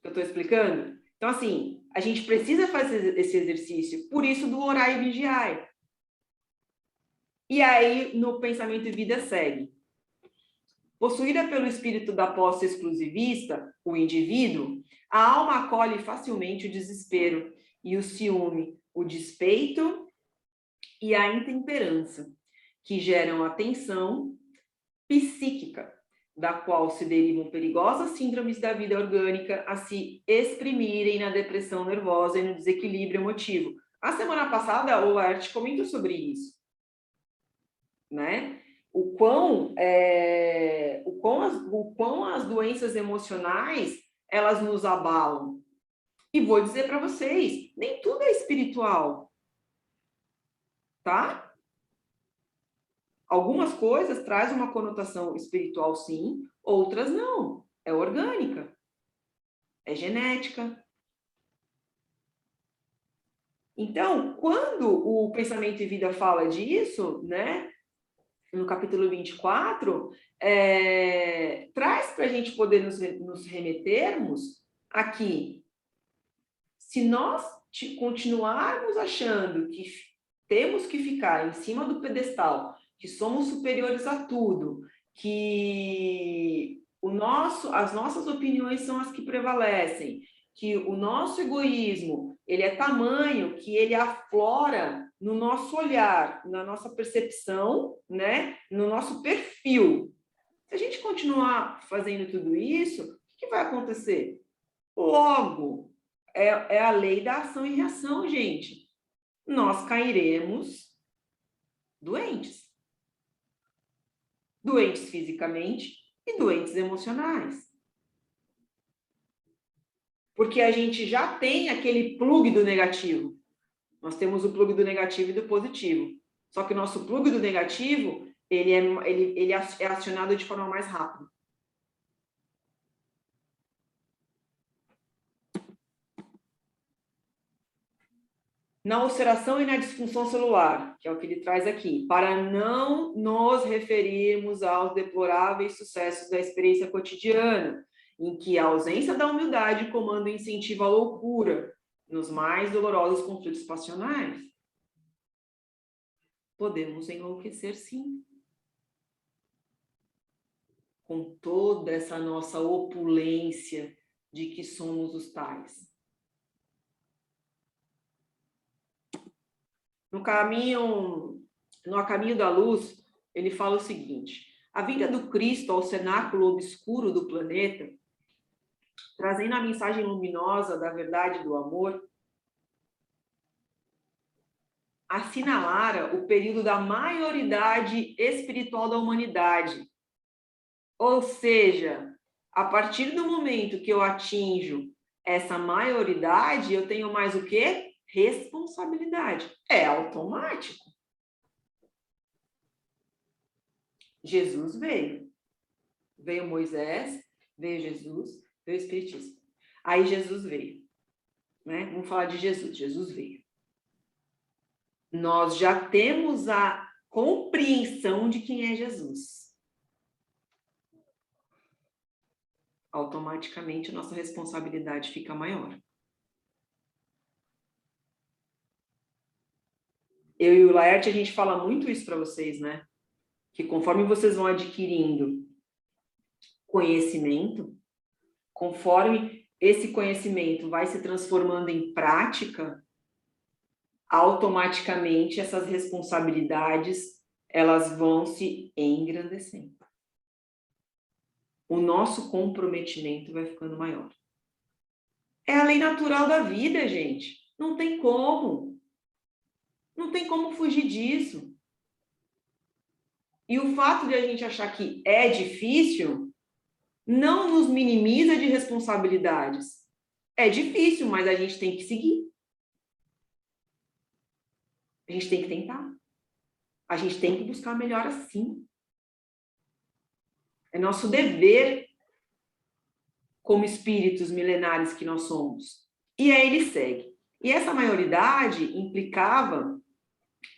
que eu estou explicando? Então, assim, a gente precisa fazer esse exercício, por isso do orar e vigiar. E aí, no Pensamento e Vida segue. Possuída pelo espírito da posse exclusivista, o indivíduo, a alma acolhe facilmente o desespero e o ciúme, o despeito e a intemperança, que geram a tensão psíquica, da qual se derivam perigosas síndromes da vida orgânica a se exprimirem na depressão nervosa e no desequilíbrio emotivo. A semana passada, o Laerte comentou sobre isso, né? O quão as doenças emocionais, elas nos abalam. E vou dizer para vocês, nem tudo é espiritual, tá? Algumas coisas trazem uma conotação espiritual, sim, outras não. É orgânica, é genética. Então, quando o Pensamento e Vida fala disso, né, no capítulo 24, traz para a gente poder nos remetermos aqui. Se nós continuarmos achando que temos que ficar em cima do pedestal, que somos superiores a tudo, que as nossas opiniões são as que prevalecem, que o nosso egoísmo, ele é tamanho que ele aflora no nosso olhar, na nossa percepção, né? No nosso perfil. Se a gente continuar fazendo tudo isso, o que vai acontecer? Logo, é a lei da ação e reação, gente. Nós cairemos doentes. Doentes fisicamente e doentes emocionais. Porque a gente já tem aquele plug do negativo. Nós temos o plug do negativo e do positivo. Só que o nosso plug do negativo, ele é acionado de forma mais rápida. Na ulceração e na disfunção celular, que é o que ele traz aqui, para não nos referirmos aos deploráveis sucessos da experiência cotidiana, em que a ausência da humildade comanda e incentiva a loucura nos mais dolorosos conflitos passionais. Podemos enlouquecer, sim. Com toda essa nossa opulência de que somos os tais. No caminho da luz, ele fala o seguinte: a vinda do Cristo ao cenáculo obscuro do planeta, trazendo a mensagem luminosa da verdade e do amor, assinalara o período da maioridade espiritual da humanidade. Ou seja, a partir do momento que eu atinjo essa maioridade, eu tenho mais o quê? Responsabilidade. É automático. Jesus veio. Veio Moisés, veio Jesus, veio o Espiritismo. Aí Jesus veio. Né? Vamos falar de Jesus. Jesus veio. Nós já temos a compreensão de quem é Jesus. Automaticamente, a nossa responsabilidade fica maior. Eu e o Laerte, a gente fala muito isso para vocês, né? Que conforme vocês vão adquirindo conhecimento, conforme esse conhecimento vai se transformando em prática, automaticamente essas responsabilidades, elas vão se engrandecendo. O nosso comprometimento vai ficando maior. É a lei natural da vida, gente. Não tem como. Não tem como fugir disso. E o fato de a gente achar que é difícil não nos minimiza de responsabilidades. É difícil, mas a gente tem que seguir. A gente tem que tentar. A gente tem que buscar melhor assim. É nosso dever como espíritos milenares que nós somos. E aí ele segue. E essa maioridade implicava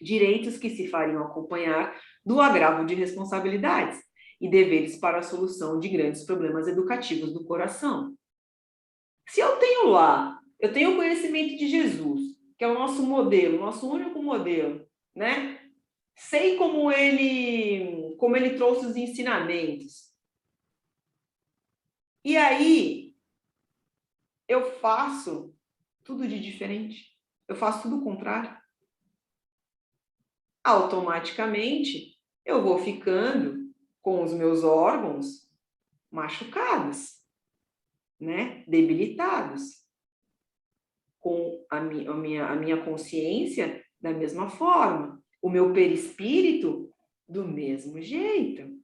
direitos que se fariam acompanhar do agravo de responsabilidades e deveres para a solução de grandes problemas educativos do coração. Se eu tenho eu tenho o conhecimento de Jesus, que é o nosso modelo, nosso único modelo, né? Sei como ele trouxe os ensinamentos. E aí, eu faço tudo de diferente. Eu faço tudo o contrário. Automaticamente, eu vou ficando com os meus órgãos machucados, né? Debilitados. Com a minha consciência, da mesma forma. O meu perispírito, do mesmo jeito.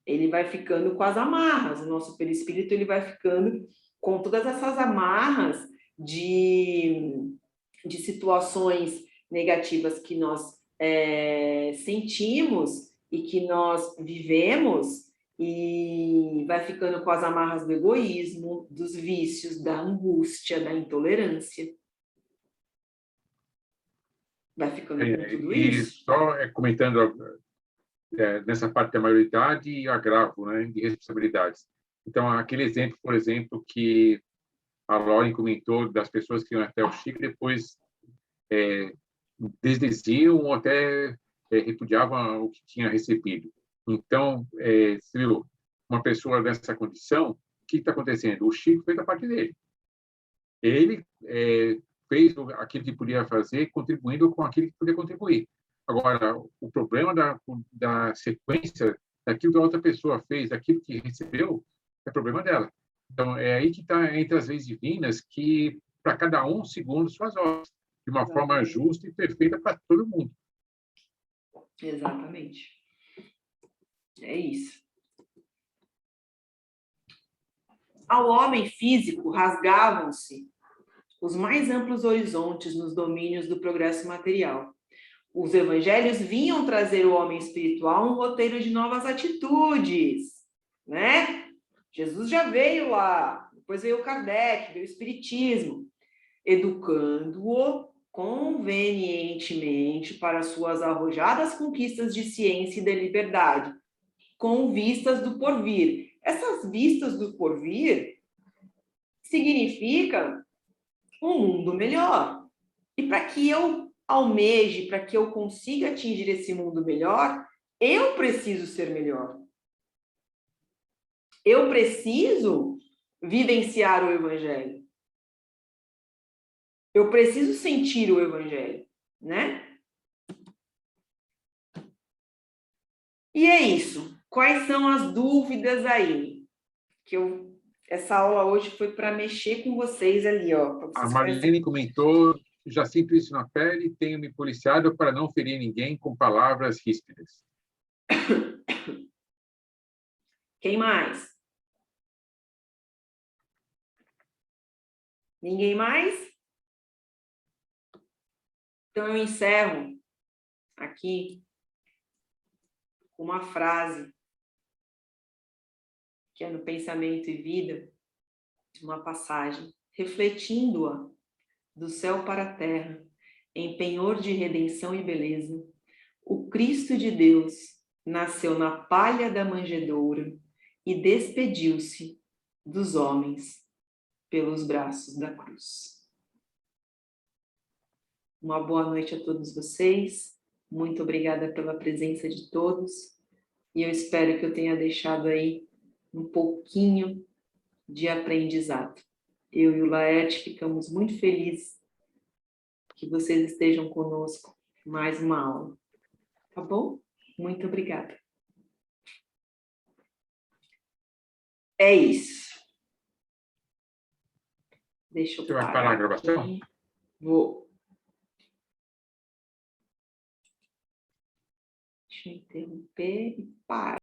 Ele vai ficando com as amarras. O nosso perispírito, ele vai ficando com todas essas amarras de situações negativas que nós sentimos e que nós vivemos, e vai ficando com as amarras do egoísmo, dos vícios, da angústia, da intolerância. Vai ficando com tudo isso. E só comentando nessa parte da maioridade e agravo, né, de responsabilidades. Então, aquele exemplo, por exemplo, que a Lauren comentou das pessoas que iam até o Chico e depois desdiziam ou até repudiavam o que tinha recebido. Então, você viu, uma pessoa dessa condição, o que está acontecendo? O Chico fez a parte dele. Ele fez aquilo que podia fazer, contribuindo com aquilo que podia contribuir. Agora, o problema da sequência daquilo que a outra pessoa fez, daquilo que recebeu, é problema dela. Então, é aí que está entre as leis divinas, que para cada um segundo suas obras, de uma forma justa e perfeita para todo mundo. Exatamente. É isso. Ao homem físico rasgavam-se os mais amplos horizontes nos domínios do progresso material. Os evangelhos vinham trazer ao homem espiritual um roteiro de novas atitudes, né? Jesus já veio lá, depois veio o Kardec, veio o Espiritismo, educando-o convenientemente para suas arrojadas conquistas de ciência e de liberdade, com vistas do porvir. Essas vistas do porvir significam um mundo melhor. E para que eu almeje, para que eu consiga atingir esse mundo melhor, eu preciso ser melhor. Eu preciso vivenciar o Evangelho. Eu preciso sentir o Evangelho, né? E é isso. Quais são as dúvidas aí? Essa aula hoje foi para mexer com vocês ali, ó. A Marlene comentou: já sinto isso na pele, tenho me policiado para não ferir ninguém com palavras ríspidas. Quem mais? Ninguém mais? Então, eu encerro aqui com uma frase que é no Pensamento e Vida, uma passagem, refletindo-a do céu para a terra, em penhor de redenção e beleza, o Cristo de Deus nasceu na palha da manjedoura e despediu-se dos homens pelos braços da cruz. Uma boa noite a todos vocês. Muito obrigada pela presença de todos. E eu espero que eu tenha deixado aí um pouquinho de aprendizado. Eu e o Laerte ficamos muito felizes que vocês estejam conosco em mais uma aula. Tá bom? Muito obrigada. É isso. Deixa eu Você vai parar a gravação? aqui. Vou. Deixa eu interromper e parar.